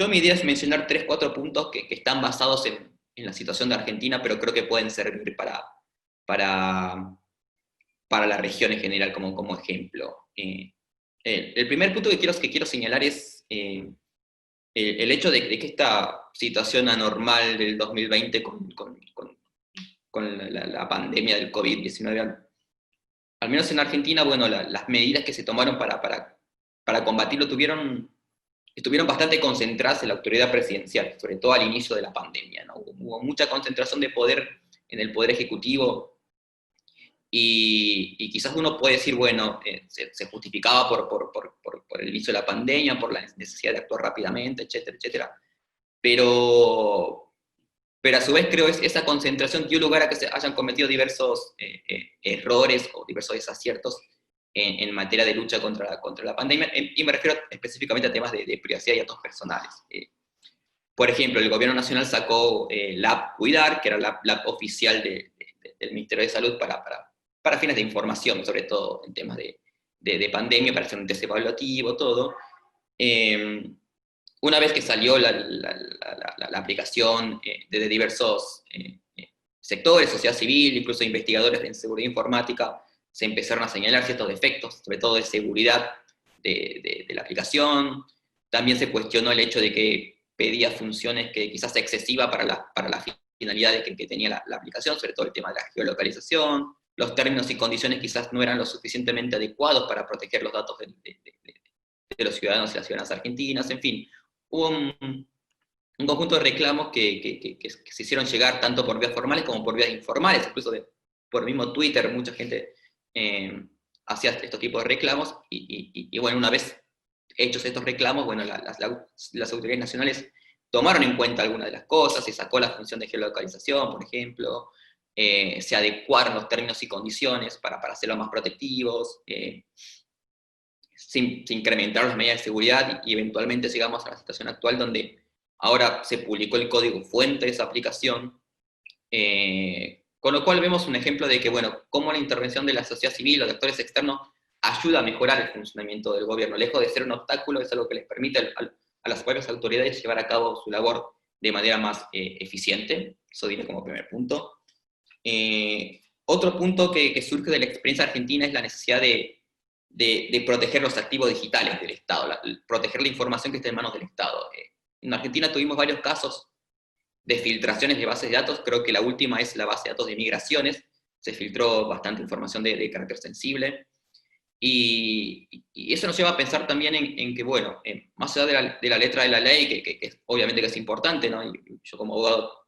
Mi idea es mencionar 3-4 puntos que están basados en la situación de Argentina, pero creo que pueden servir para la región en general como ejemplo. El primer punto que quiero señalar es el hecho de que esta situación anormal del 2020 con la pandemia del COVID-19, al menos en Argentina, bueno, las medidas que se tomaron para combatirlo estuvieron bastante concentradas en la autoridad presidencial, sobre todo al inicio de la pandemia, ¿no? Hubo mucha concentración de poder en el Poder Ejecutivo, y quizás uno puede decir, bueno, se justificaba por el inicio de la pandemia, por la necesidad de actuar rápidamente, etcétera, etcétera. Pero a su vez creo que esa concentración dio lugar a que se hayan cometido diversos errores o diversos desaciertos en materia de lucha contra la pandemia, y me refiero específicamente a temas de privacidad y datos personales. Por ejemplo, el gobierno nacional sacó la app Cuidar, que era la app oficial del Ministerio de Salud para fines de información, sobre todo en temas de pandemia, para hacer un test evaluativo, todo. Una vez que salió la aplicación de diversos sectores, sociedad civil, incluso investigadores en seguridad informática, se empezaron a señalar ciertos defectos, sobre todo de seguridad de la aplicación. También se cuestionó el hecho de que pedía funciones que quizás excesiva para la finalidad que tenía la aplicación, sobre todo el tema de la geolocalización. Los términos y condiciones quizás no eran lo suficientemente adecuados para proteger los datos de los ciudadanos y las ciudadanas argentinas. En fin, hubo un conjunto de reclamos que se hicieron llegar tanto por vías formales como por vías informales, incluso por el mismo Twitter mucha gente hacía estos tipos de reclamos, y bueno, una vez hechos estos reclamos, bueno, las autoridades nacionales tomaron en cuenta algunas de las cosas, se sacó la función de geolocalización, por ejemplo, se adecuaron los términos y condiciones para hacerlos más protectivos, se incrementaron las medidas de seguridad, y eventualmente llegamos a la situación actual donde ahora se publicó el código fuente de esa aplicación, con lo cual vemos un ejemplo de que, bueno, cómo la intervención de la sociedad civil o de actores externos ayuda a mejorar el funcionamiento del gobierno. Lejos de ser un obstáculo, es algo que les permite a las propias autoridades llevar a cabo su labor de manera más eficiente. Eso diría como primer punto. Otro punto que surge de la experiencia argentina es la necesidad de proteger los activos digitales del Estado, proteger la información que está en manos del Estado. En Argentina tuvimos varios casos de filtraciones de bases de datos, creo que la última es la base de datos de migraciones, se filtró bastante información de carácter sensible, y eso nos lleva a pensar también en que, bueno, más allá de la letra de la ley, que obviamente que es importante, ¿no? Y yo como abogado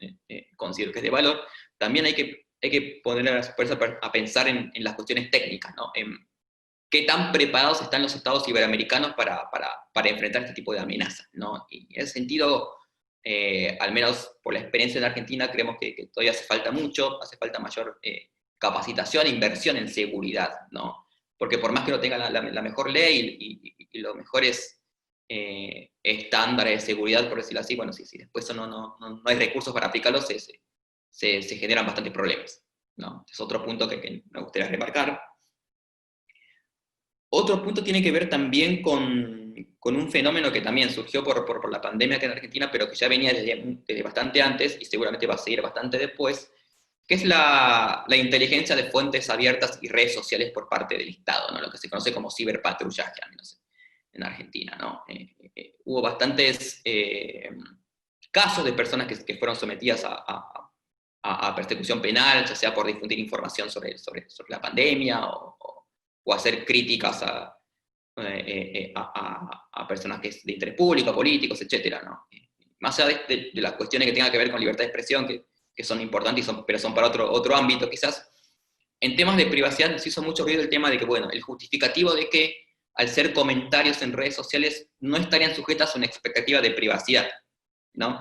considero que es de valor, también hay que ponerse a pensar en las cuestiones técnicas, ¿no? En qué tan preparados están los estados iberoamericanos para enfrentar este tipo de amenazas, ¿no? Y en ese sentido, al menos por la experiencia en Argentina, creemos que todavía hace falta mucho, hace falta mayor capacitación e inversión en seguridad, ¿no? Porque por más que no tenga la mejor ley y los mejores estándares de seguridad, por decirlo así, bueno, si después no hay recursos para aplicarlos, se generan bastantes problemas, ¿no? Es otro punto que me gustaría remarcar. Otro punto tiene que ver también con un fenómeno que también surgió por la pandemia acá en Argentina, pero que ya venía desde bastante antes, y seguramente va a seguir bastante después, que es la inteligencia de fuentes abiertas y redes sociales por parte del Estado, ¿no? Lo que se conoce como ciberpatrullaje, al menos en Argentina, ¿no? Hubo bastantes casos de personas que fueron sometidas a persecución penal, ya sea por difundir información sobre la pandemia, o hacer críticas a personajes de interés público, políticos, etc., ¿no? Más allá de las cuestiones que tengan que ver con libertad de expresión, que son importantes, pero son para otro ámbito quizás, en temas de privacidad se hizo mucho ruido el tema de que, bueno, el justificativo de que al ser comentarios en redes sociales no estarían sujetas a una expectativa de privacidad, ¿no?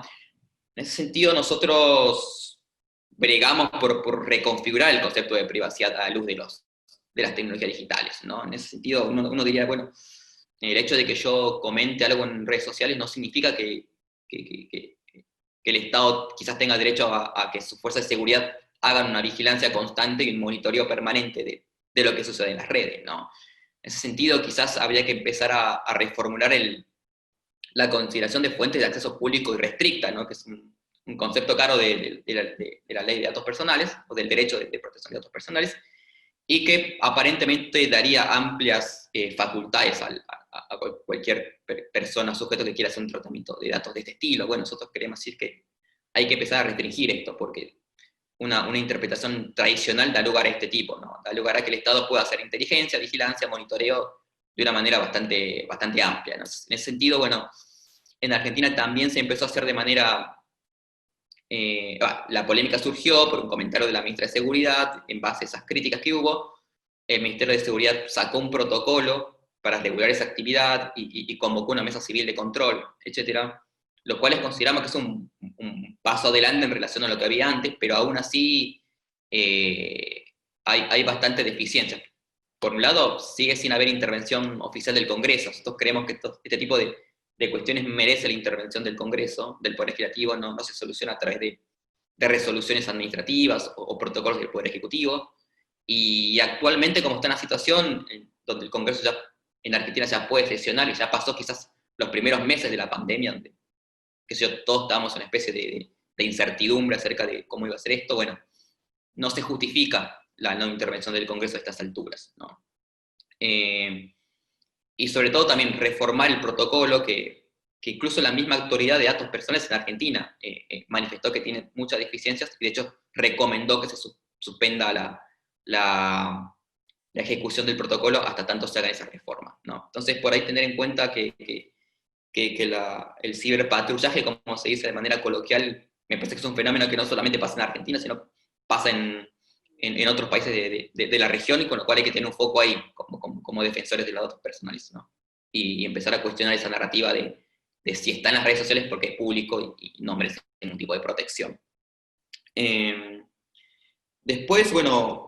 En ese sentido nosotros bregamos por reconfigurar el concepto de privacidad a la luz de las tecnologías digitales, ¿no? En ese sentido uno diría, bueno, el hecho de que yo comente algo en redes sociales no significa que el Estado quizás tenga derecho a que sus fuerzas de seguridad hagan una vigilancia constante y un monitoreo permanente de lo que sucede en las redes, ¿no? En ese sentido, quizás habría que empezar a reformular la consideración de fuentes de acceso público y restricta, ¿no? Que es un concepto claro de la ley de datos personales, o del derecho de protección de datos personales, y que aparentemente daría amplias facultades a cualquier persona, sujeto que quiera hacer un tratamiento de datos de este estilo. Bueno, nosotros queremos decir que hay que empezar a restringir esto, porque una interpretación tradicional da lugar a este tipo, ¿no? Da lugar a que el Estado pueda hacer inteligencia, vigilancia, monitoreo de una manera bastante amplia, ¿no? En ese sentido, bueno, en Argentina también se empezó a hacer de manera... la polémica surgió por un comentario de la ministra de Seguridad. En base a esas críticas que hubo, el Ministerio de Seguridad sacó un protocolo para regular esa actividad y convocó una mesa civil de control, etcétera, lo cual consideramos que es un paso adelante en relación a lo que había antes, pero aún así hay bastante deficiencia. Por un lado, sigue sin haber intervención oficial del Congreso. Nosotros creemos que este tipo de cuestiones merece la intervención del Congreso, del Poder Legislativo, no se soluciona a través de resoluciones administrativas o protocolos del Poder Ejecutivo. Y actualmente, como está en la situación, donde el Congreso ya en Argentina ya puede sesionar, y ya pasó quizás los primeros meses de la pandemia, donde todos estábamos en una especie de incertidumbre acerca de cómo iba a ser esto, bueno, no se justifica la no intervención del Congreso a estas alturas, ¿no? Y sobre todo también reformar el protocolo que incluso la misma autoridad de datos personales en Argentina manifestó que tiene muchas deficiencias, y de hecho recomendó que se suspenda la ejecución del protocolo hasta tanto se haga esa reforma, ¿no? Entonces, por ahí tener en cuenta que el ciberpatrullaje, como se dice de manera coloquial, me parece que es un fenómeno que no solamente pasa en Argentina, sino pasa en otros países de la región, y con lo cual hay que tener un foco ahí, como defensores de los datos personales, ¿no? Y empezar a cuestionar esa narrativa de si está en las redes sociales porque es público y no merece ningún tipo de protección. Después, bueno,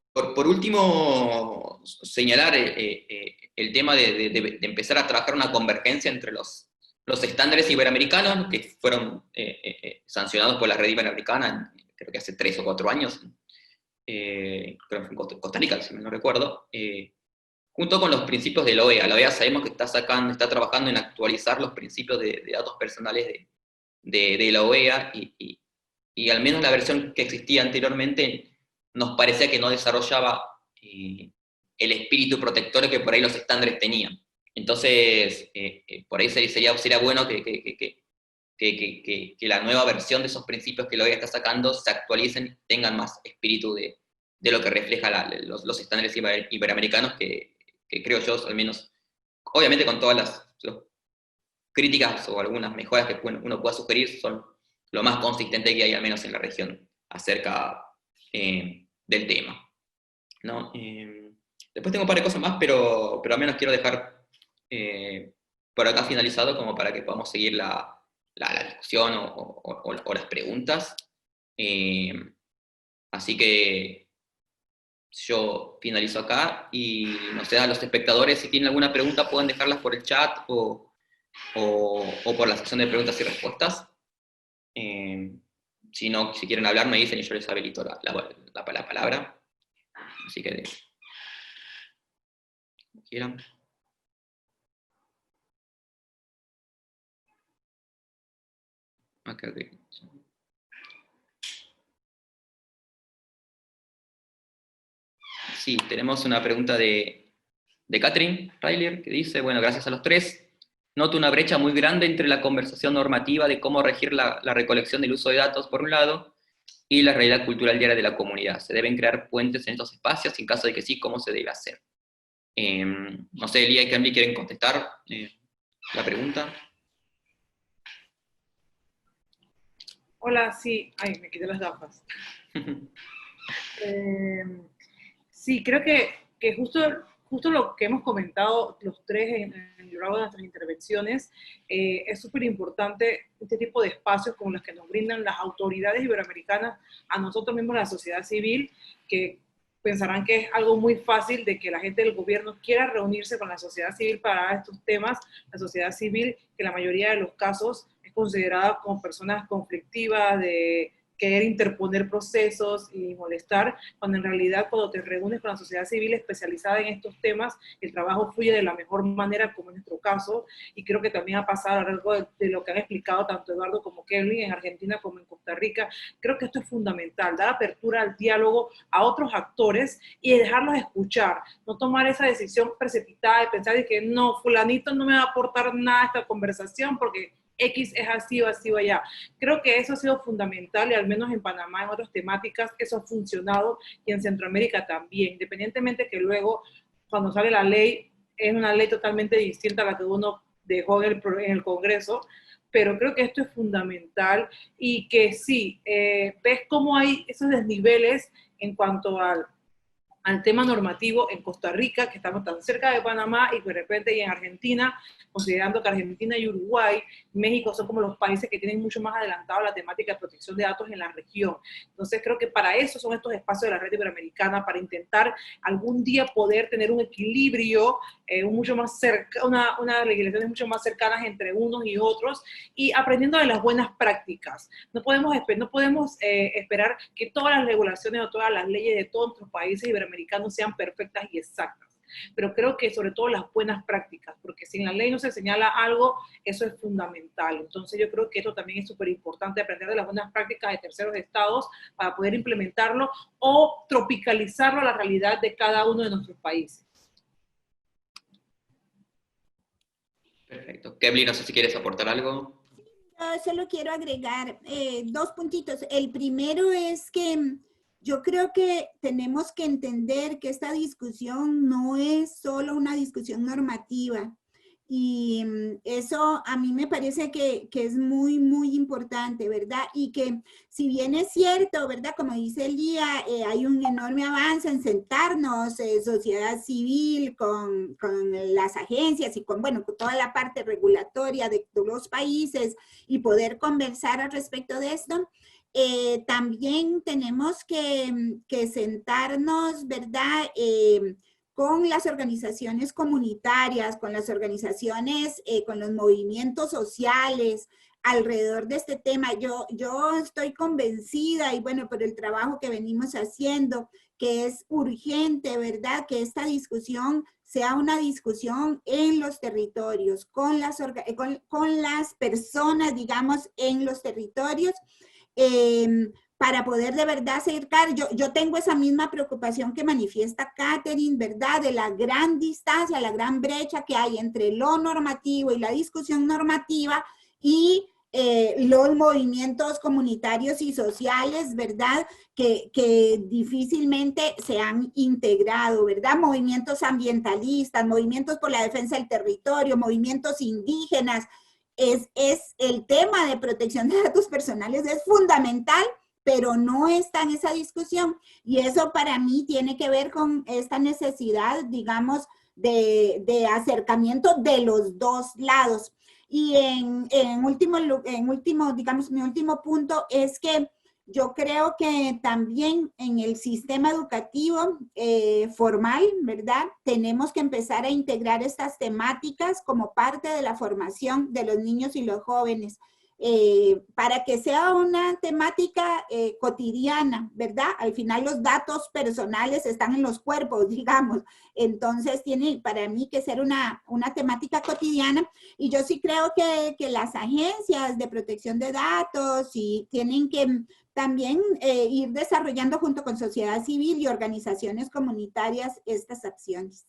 por último, señalar el tema de empezar a trabajar una convergencia entre los estándares iberoamericanos que fueron sancionados por la red iberoamericana, creo que hace 3 o 4 años, creo que fue en Costa Rica, si no recuerdo, junto con los principios de la OEA. La OEA sabemos que está trabajando en actualizar los principios de datos personales de la OEA, y al menos la versión que existía anteriormente nos parecía que no desarrollaba el espíritu protector que por ahí los estándares tenían. Entonces, por ahí sería bueno que la nueva versión de esos principios que la OEA está sacando se actualicen, tengan más espíritu de lo que refleja los estándares iberoamericanos, que creo yo, al menos, obviamente con todas las críticas o algunas mejoras que uno pueda sugerir, son lo más consistente que hay, al menos en la región, acerca del tema, ¿no? Después tengo un par de cosas más, pero al menos quiero dejar por acá finalizado, como para que podamos seguir la discusión o las preguntas. Así que yo finalizo acá, y no sé, a los espectadores, si tienen alguna pregunta, pueden dejarlas por el chat o por la sección de preguntas y respuestas. Si no, si quieren hablar, me dicen y yo les habilito la palabra. Así que, como quieran. Acá, sí, tenemos una pregunta de Catherine Ryler, que dice, bueno, gracias a los tres. Noto una brecha muy grande entre la conversación normativa de cómo regir la recolección del uso de datos, por un lado, y la realidad cultural diaria de la comunidad. ¿Se deben crear puentes en estos espacios? En caso de que sí, ¿cómo se debe hacer? No sé, Elia y Cambly, ¿quieren contestar la pregunta? Hola, sí. Ay, me quité las gafas. Sí, creo que justo lo que hemos comentado los tres en lo largo de nuestras intervenciones, es súper importante este tipo de espacios como los que nos brindan las autoridades iberoamericanas a nosotros mismos, la sociedad civil, que pensarán que es algo muy fácil de que la gente del gobierno quiera reunirse con la sociedad civil para estos temas. La sociedad civil, que en la mayoría de los casos es considerada como personas conflictivas, de querer interponer procesos y molestar, cuando en realidad cuando te reúnes con la sociedad civil especializada en estos temas, el trabajo fluye de la mejor manera, como en nuestro caso, y creo que también ha pasado a lo largo de lo que han explicado tanto Eduardo como Kelvin, en Argentina como en Costa Rica. Creo que esto es fundamental, dar apertura al diálogo a otros actores y dejarlos escuchar, no tomar esa decisión precipitada de pensar de que no, fulanito no me va a aportar nada a esta conversación porque X es así o así o allá. Creo que eso ha sido fundamental, y al menos en Panamá, en otras temáticas, eso ha funcionado, y en Centroamérica también, independientemente que luego, cuando sale la ley, es una ley totalmente distinta a la que uno dejó en el Congreso, pero creo que esto es fundamental, y que sí, ves cómo hay esos desniveles en cuanto al tema normativo en Costa Rica, que estamos tan cerca de Panamá, y de repente y en Argentina, considerando que Argentina y Uruguay, México son como los países que tienen mucho más adelantado la temática de protección de datos en la región. Entonces creo que para eso son estos espacios de la red iberoamericana, para intentar algún día poder tener un equilibrio, mucho más unas legislaciones mucho más cercanas entre unos y otros, y aprendiendo de las buenas prácticas. No podemos esperar que todas las regulaciones o todas las leyes de todos nuestros países iberoamericanos sean perfectas y exactas, pero creo que sobre todo las buenas prácticas, porque si en la ley no se señala algo, eso es fundamental. Entonces yo creo que esto también es súper importante, aprender de las buenas prácticas de terceros estados para poder implementarlo o tropicalizarlo a la realidad de cada uno de nuestros países. Perfecto. Kevly, no sé si quieres aportar algo. Yo solo quiero agregar 2 puntitos. El primero es que yo creo que tenemos que entender que esta discusión no es solo una discusión normativa, y eso a mí me parece que es muy, muy importante, ¿verdad? Y que si bien es cierto, ¿verdad? Como dice Elia, hay un enorme avance en sentarnos, sociedad civil, con las agencias y con, bueno, con toda la parte regulatoria de los países, y poder conversar al respecto de esto. También tenemos que sentarnos, ¿verdad? Con las organizaciones comunitarias, con las organizaciones, con los movimientos sociales, alrededor de este tema. Yo estoy convencida, y bueno, por el trabajo que venimos haciendo, que es urgente, ¿verdad? Que esta discusión sea una discusión en los territorios, con las personas, digamos, en los territorios, para poder de verdad acercar. Yo tengo esa misma preocupación que manifiesta Catherine, ¿verdad? De la gran distancia, la gran brecha que hay entre lo normativo y la discusión normativa y los movimientos comunitarios y sociales, ¿verdad? Que difícilmente se han integrado, ¿verdad? Movimientos ambientalistas, movimientos por la defensa del territorio, movimientos indígenas. Es el tema de protección de datos personales es fundamental, pero no está en esa discusión. Y eso para mí tiene que ver con esta necesidad, digamos, de acercamiento de los dos lados. Y digamos, mi último punto es que yo creo que también en el sistema educativo formal, ¿verdad? Tenemos que empezar a integrar estas temáticas como parte de la formación de los niños y los jóvenes, para que sea una temática cotidiana, ¿verdad? Al final los datos personales están en los cuerpos, digamos. Entonces tiene para mí que ser una temática cotidiana, y yo sí creo que las agencias de protección de datos tienen que también ir desarrollando junto con sociedad civil y organizaciones comunitarias estas acciones.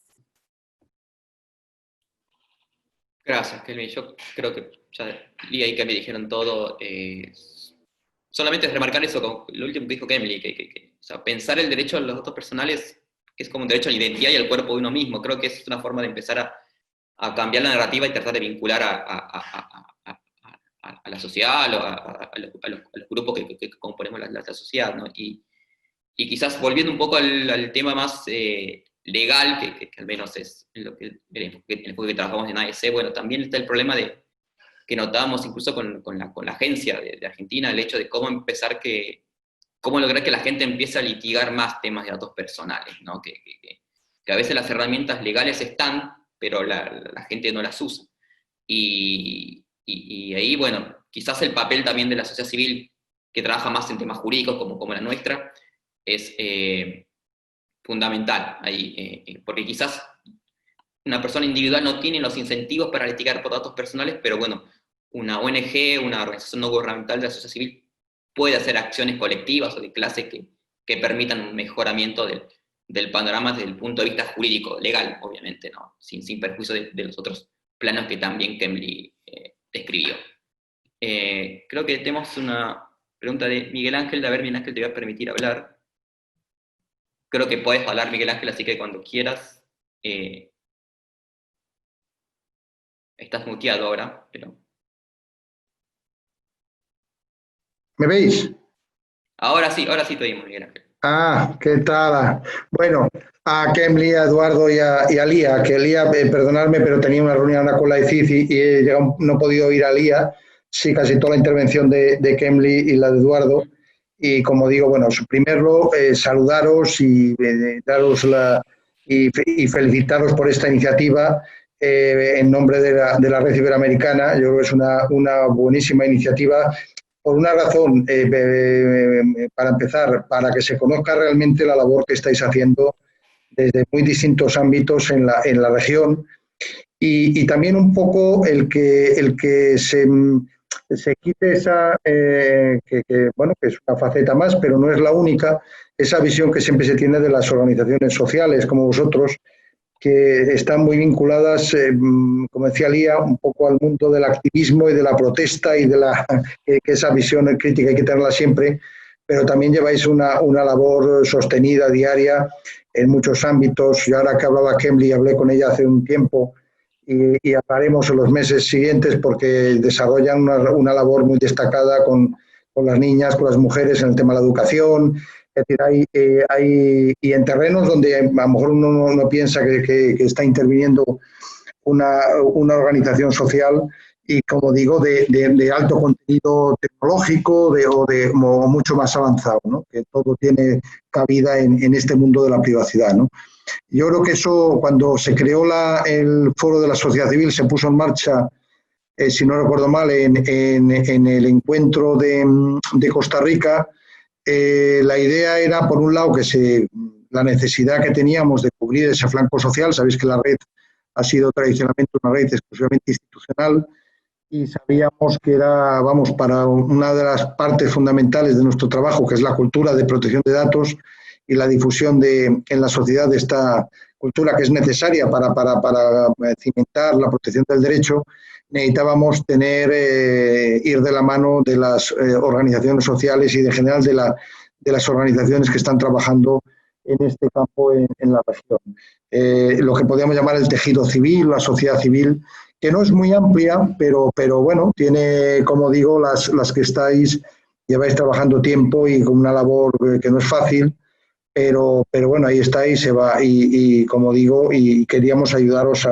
Gracias, Kelvin. Yo creo que ya Lía y Kemli dijeron todo. Solamente es remarcar eso, lo último que dijo Kemli, o sea, pensar el derecho a los datos personales es como un derecho a la identidad y al cuerpo de uno mismo. Creo que es una forma de empezar a cambiar la narrativa y tratar de vincular a la sociedad, a los grupos que componemos la sociedad, ¿no? Y quizás volviendo un poco al tema más legal, que al menos es el enfoque que trabajamos en AEC, bueno, también está el problema que notábamos incluso con la agencia de Argentina, el hecho de cómo lograr que la gente empiece a litigar más temas de datos personales, ¿no? Que a veces las herramientas legales están, pero la gente no las usa. Y ahí, bueno, quizás el papel también de la sociedad civil, que trabaja más en temas jurídicos como la nuestra, es fundamental ahí, porque quizás una persona individual no tiene los incentivos para litigar por datos personales, pero bueno, una ONG, una organización no gubernamental de la sociedad civil puede hacer acciones colectivas o de clase que permitan un mejoramiento del panorama desde el punto de vista jurídico, legal, obviamente, ¿no? Sin perjuicio de los otros planos que también Kemli describió. Creo que tenemos una pregunta de Miguel Ángel. A ver, Miguel Ángel, te voy a permitir hablar. Creo que puedes hablar, Miguel Ángel, así que cuando quieras. Estás muteado ahora, pero... ¿Me veis? Ahora sí te oímos, Miguel Ángel. ¿Qué tal? Bueno, a Kemli, a Eduardo y a Lía, que Lía, perdonadme, pero tenía una reunión con la ICIC y no he podido ir a Lía, sí, casi toda la intervención de Kemli y la de Eduardo. Y como digo, bueno, primero saludaros y daros y felicitaros por esta iniciativa en nombre de la Red Iberoamericana. Yo creo que es una buenísima iniciativa por una razón, para empezar, para que se conozca realmente la labor que estáis haciendo desde muy distintos ámbitos en la región, y también un poco el que se quite esa, bueno, que es una faceta más, pero no es la única, esa visión que siempre se tiene de las organizaciones sociales como vosotros, que están muy vinculadas, como decía Lía, un poco al mundo del activismo y de la protesta, y que esa visión crítica hay que tenerla siempre, pero también lleváis una labor sostenida, diaria, en muchos ámbitos. Yo ahora que hablaba Kemli, hablé con ella hace un tiempo, y hablaremos en los meses siguientes, porque desarrollan una labor muy destacada con las niñas, con las mujeres en el tema de la educación. Es decir, y en terrenos donde a lo mejor uno no piensa que está interviniendo una organización social, y como digo, de alto contenido tecnológico o mucho más avanzado, ¿no? Que todo tiene cabida en este mundo de la privacidad, ¿no? Yo creo que eso, cuando se creó el foro de la sociedad civil, se puso en marcha si no recuerdo mal, en el encuentro de Costa Rica, la idea era, por un lado, la necesidad que teníamos de cubrir ese flanco social. Sabéis que la red ha sido tradicionalmente una red exclusivamente institucional y sabíamos que era, vamos, para una de las partes fundamentales de nuestro trabajo, que es la cultura de protección de datos y la difusión en la sociedad de esta cultura que es necesaria para cimentar la protección del derecho, necesitábamos ir de la mano de las organizaciones sociales y, en general, de las organizaciones que están trabajando en este campo en la región. Lo que podríamos llamar el tejido civil, la sociedad civil, que no es muy amplia, pero bueno, tiene, como digo, las que lleváis trabajando tiempo y con una labor que no es fácil, pero bueno, ahí estáis, se va, y como digo, y queríamos ayudaros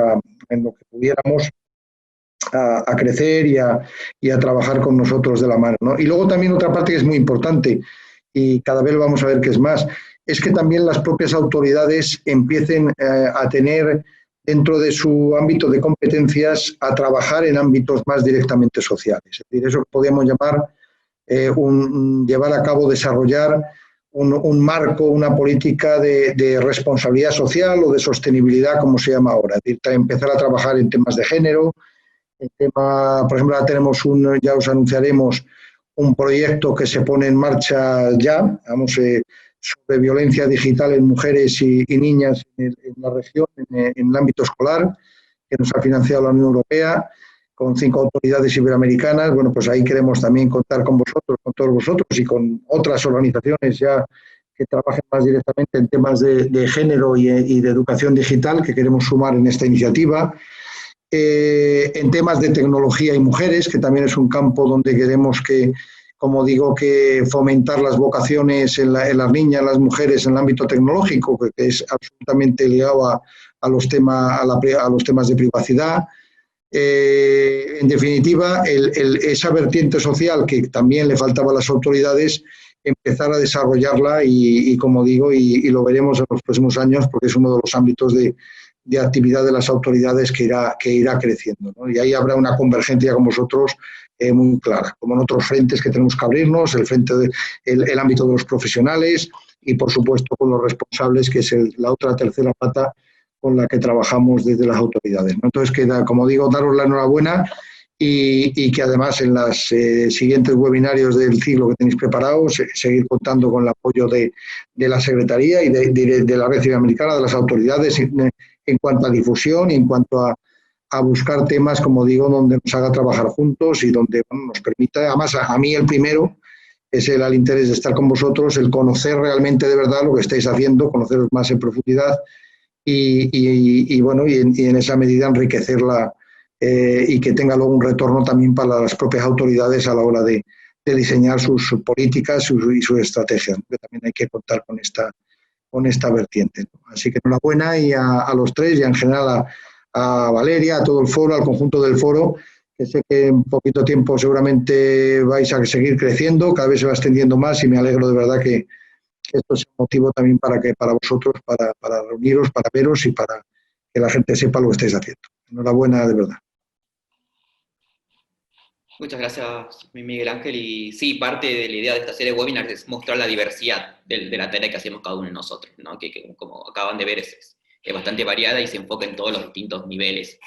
en lo que pudiéramos a crecer y a trabajar con nosotros de la mano, ¿no? Y luego también otra parte que es muy importante, y cada vez vamos a ver que es más, es que también las propias autoridades empiecen a tener dentro de su ámbito de competencias a trabajar en ámbitos más directamente sociales. Es decir, eso que podríamos llamar llevar a cabo, desarrollar un marco, una política de responsabilidad social o de sostenibilidad, como se llama ahora. Es decir, empezar a trabajar en temas de género, por ejemplo, ahora tenemos ya os anunciaremos un proyecto que se pone en marcha ya, sobre violencia digital en mujeres y niñas en la región, en el ámbito escolar, que nos ha financiado la Unión Europea, con 5 autoridades iberoamericanas. Bueno, pues ahí queremos también contar con vosotros, con todos vosotros y con otras organizaciones ya que trabajen más directamente en temas de género y de educación digital, que queremos sumar en esta iniciativa. En temas de tecnología y mujeres, que también es un campo donde queremos como digo, que fomentar las vocaciones en las niñas, en las mujeres en el ámbito tecnológico, que es absolutamente ligado a los temas de privacidad. En definitiva, esa vertiente social que también le faltaba a las autoridades, empezar a desarrollarla y como digo, y lo veremos en los próximos años, porque es uno de los ámbitos de actividad de las autoridades que irá creciendo, ¿no? Y ahí habrá una convergencia con vosotros muy clara, como en otros frentes que tenemos que abrirnos, el ámbito de los profesionales y, por supuesto, con los responsables, que es la tercera pata con la que trabajamos desde las autoridades, ¿no? Entonces, como digo, daros la enhorabuena y que además en los siguientes webinarios del ciclo que tenéis preparados, seguir contando con el apoyo de la Secretaría y de la Red Iberoamericana, de las autoridades, en cuanto a difusión y en cuanto a buscar temas, como digo, donde nos haga trabajar juntos y donde nos permita, además a mí el primero, es el interés de estar con vosotros, el conocer realmente de verdad lo que estáis haciendo, conoceros más en profundidad y en esa medida enriquecerla y que tenga luego un retorno también para las propias autoridades a la hora de diseñar sus políticas y sus estrategias, que también hay que contar con esta vertiente. Así que enhorabuena y a los tres y en general a Valeria, a todo el foro, al conjunto del foro, que sé que en poquito tiempo seguramente vais a seguir creciendo, cada vez se va extendiendo más y me alegro de verdad que esto es un motivo también para vosotros, para reuniros, para veros y para que la gente sepa lo que estáis haciendo. Enhorabuena de verdad. Muchas gracias, Miguel Ángel. Y sí, parte de la idea de esta serie de webinars es mostrar la diversidad de la tarea que hacemos cada uno de nosotros, ¿no? Que como acaban de ver es bastante variada y se enfoca en todos los distintos niveles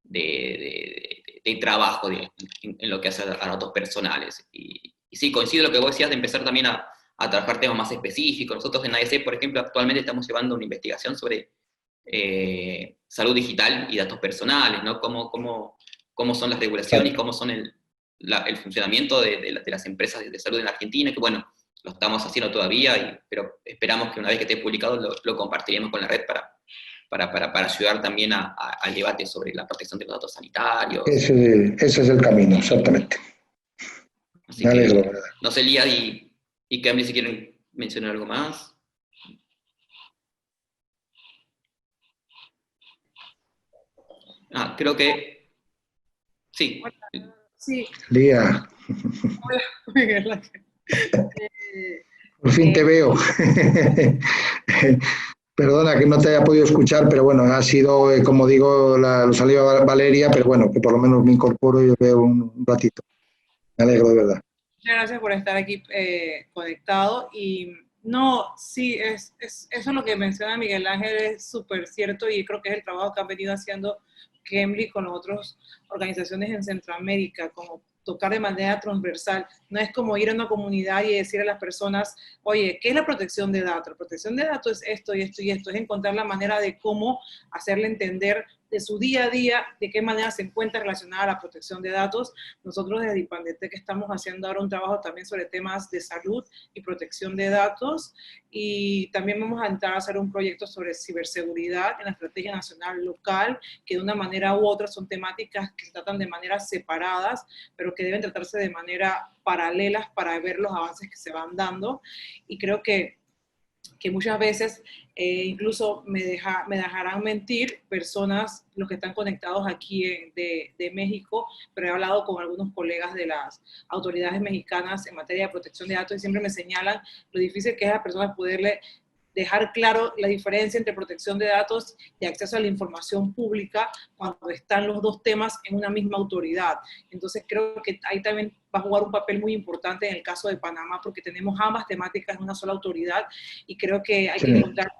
de trabajo en lo que hace a datos personales. Y sí, coincido en lo que vos decías de empezar también a trabajar temas más específicos. Nosotros en ADC, por ejemplo, actualmente estamos llevando una investigación sobre salud digital y datos personales, ¿no? Cómo son las regulaciones y cómo son el funcionamiento de las empresas de salud en la Argentina, que bueno, lo estamos haciendo todavía, pero esperamos que una vez que esté publicado lo compartiremos con la red para ayudar también al debate sobre la protección de los datos sanitarios. Ese es el camino, exactamente. Así me alegro, que, no sé, Lía y Cami, si quieren mencionar algo más. Creo que sí. Sí. Lía. Hola, Miguel Ángel. Por fin te veo. Perdona que no te haya podido escuchar, pero bueno, ha sido, como digo, lo salió Valeria, pero bueno, que por lo menos me incorporo y veo un ratito. Me alegro de verdad. Muchas gracias por estar aquí conectado. Y no, sí, eso es lo que menciona Miguel Ángel, es súper cierto y creo que es el trabajo que han venido haciendo Cambly con las otras organizaciones en Centroamérica, como tocar de manera transversal. No es como ir a una comunidad y decir a las personas, oye, ¿qué es la protección de datos? La protección de datos es esto y esto y esto. Es encontrar la manera de cómo hacerle entender de su día a día, de qué manera se encuentra relacionada a la protección de datos. Nosotros desde Ipandetec estamos haciendo ahora un trabajo también sobre temas de salud y protección de datos, y también vamos a entrar a hacer un proyecto sobre ciberseguridad en la estrategia nacional local, que de una manera u otra son temáticas que se tratan de maneras separadas, pero que deben tratarse de manera paralelas para ver los avances que se van dando. Y creo que muchas veces incluso me dejarán mentir personas, los que están conectados aquí de México, pero he hablado con algunos colegas de las autoridades mexicanas en materia de protección de datos y siempre me señalan lo difícil que es a las personas poderle dejar claro la diferencia entre protección de datos y acceso a la información pública cuando están los dos temas en una misma autoridad. Entonces creo que ahí también va a jugar un papel muy importante en el caso de Panamá, porque tenemos ambas temáticas en una sola autoridad y creo que hay que encontrar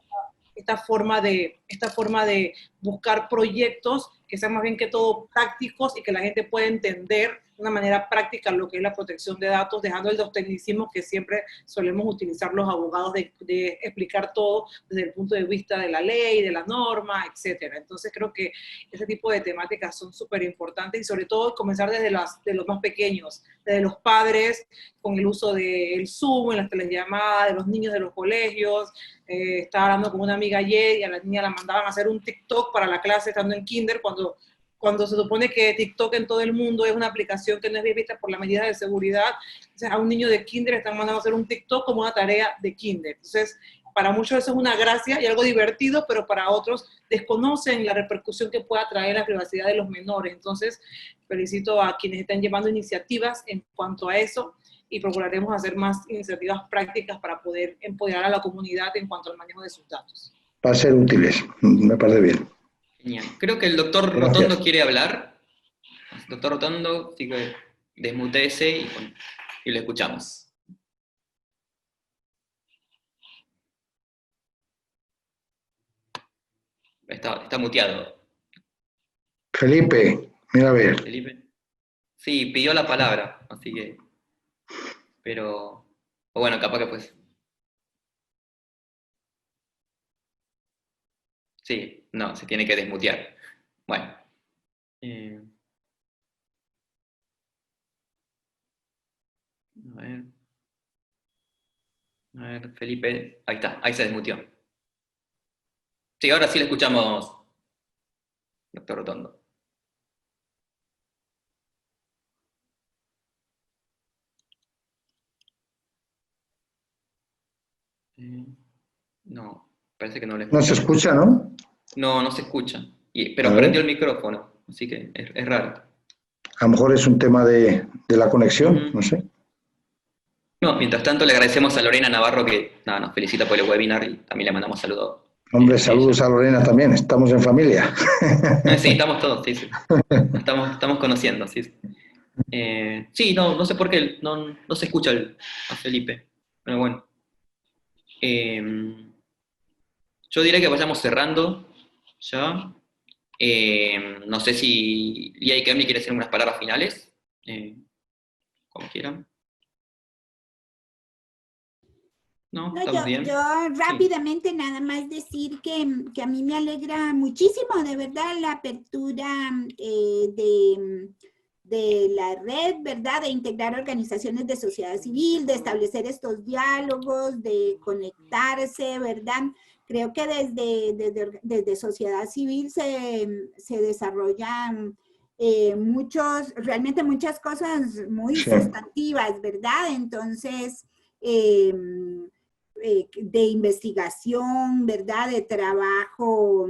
esta forma de buscar proyectos que sean más bien que todo prácticos y que la gente pueda entender de una manera práctica lo que es la protección de datos, dejando los tecnicismos que siempre solemos utilizar los abogados de explicar todo desde el punto de vista de la ley, de la norma, etcétera. Entonces creo que ese tipo de temáticas son súper importantes y sobre todo comenzar desde los más pequeños, desde los padres, con el uso del Zoom, en las telellamadas, de los niños de los colegios. Estaba hablando con una amiga ayer y a la niña la mandaban a hacer un TikTok para la clase estando en kinder, cuando se supone que TikTok en todo el mundo es una aplicación que no es bien vista por las medidas de seguridad. Entonces a un niño de kinder le están mandando a hacer un TikTok como una tarea de kinder. Entonces para muchos eso es una gracia y algo divertido, pero para otros desconocen la repercusión que pueda traer la privacidad de los menores. Entonces felicito a quienes están llevando iniciativas en cuanto a eso y procuraremos hacer más iniciativas prácticas para poder empoderar a la comunidad en cuanto al manejo de sus datos. Va a ser útiles, me parece bien. Genial. Creo que el doctor Rotondo quiere hablar. Doctor Rotondo, así que desmutéese y lo escuchamos. Está muteado. Felipe, mira a ver. Felipe. Sí, pidió la palabra, así que... Pero... O bueno, capaz que pues... Sí, no, se tiene que desmutear. Bueno. A ver, Felipe. Ahí está, ahí se desmuteó. Sí, ahora sí le escuchamos, doctor Rotondo. No, parece que no le escucha. No se escucha, ¿no? No, no se escucha. Pero prendió el micrófono, así que es raro. A lo mejor es un tema de la conexión, no sé. No, mientras tanto le agradecemos a Lorena Navarro que nos felicita por el webinar y también le mandamos saludos. Hombre, saludos a Lorena también, estamos en familia. Sí, estamos todos, sí. Estamos conociendo, sí. Sí, no sé por qué no se escucha a Felipe, pero bueno. Yo diría que vayamos cerrando ya. No sé si Lía y Cambly quieren hacer unas palabras finales, como quieran. No, estamos bien. Yo rápidamente nada más decir que a mí me alegra muchísimo, de verdad, la apertura de la red, ¿verdad? De integrar organizaciones de sociedad civil, de establecer estos diálogos, de conectarse, ¿verdad? Creo que desde sociedad civil se desarrollan realmente muchas cosas muy sustantivas, ¿verdad? Entonces, de investigación, ¿verdad? De trabajo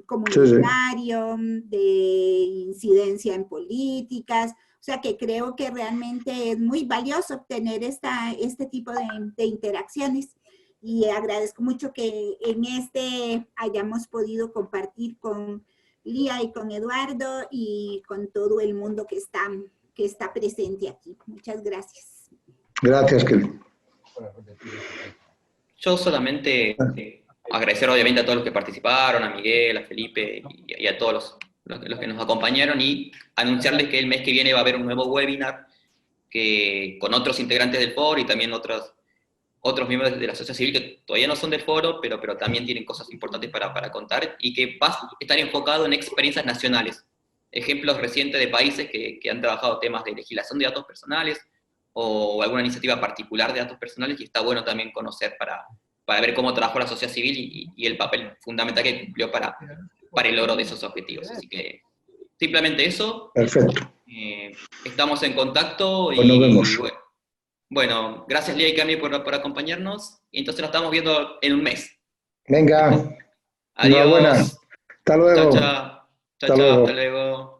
comunitario, de incidencia en políticas. O sea, que creo que realmente es muy valioso obtener este tipo de interacciones. y agradezco mucho que en hayamos podido compartir con Lía y con Eduardo y con todo el mundo que está presente aquí. Muchas gracias. Gracias, Kelly. Yo solamente agradecer obviamente a todos los que participaron, a Miguel, a Felipe y a todos los que nos acompañaron, y anunciarles que el mes que viene va a haber un nuevo webinar con otros integrantes del foro y también otros miembros de la sociedad civil que todavía no son del foro, pero también tienen cosas importantes para contar, y que va a estar enfocado en experiencias nacionales, ejemplos recientes de países que han trabajado temas de legislación de datos personales o alguna iniciativa particular de datos personales, y está bueno también conocer para ver cómo trabajó la sociedad civil y el papel fundamental que cumplió para el logro de esos objetivos. Así que simplemente eso. Perfecto. Estamos en contacto Pues nos vemos. Bueno, gracias Lía y Cami por acompañarnos, y entonces nos estamos viendo en un mes. Venga. Adiós. Enhorabuena. Hasta luego. Chao, chao. Hasta luego. Hasta luego.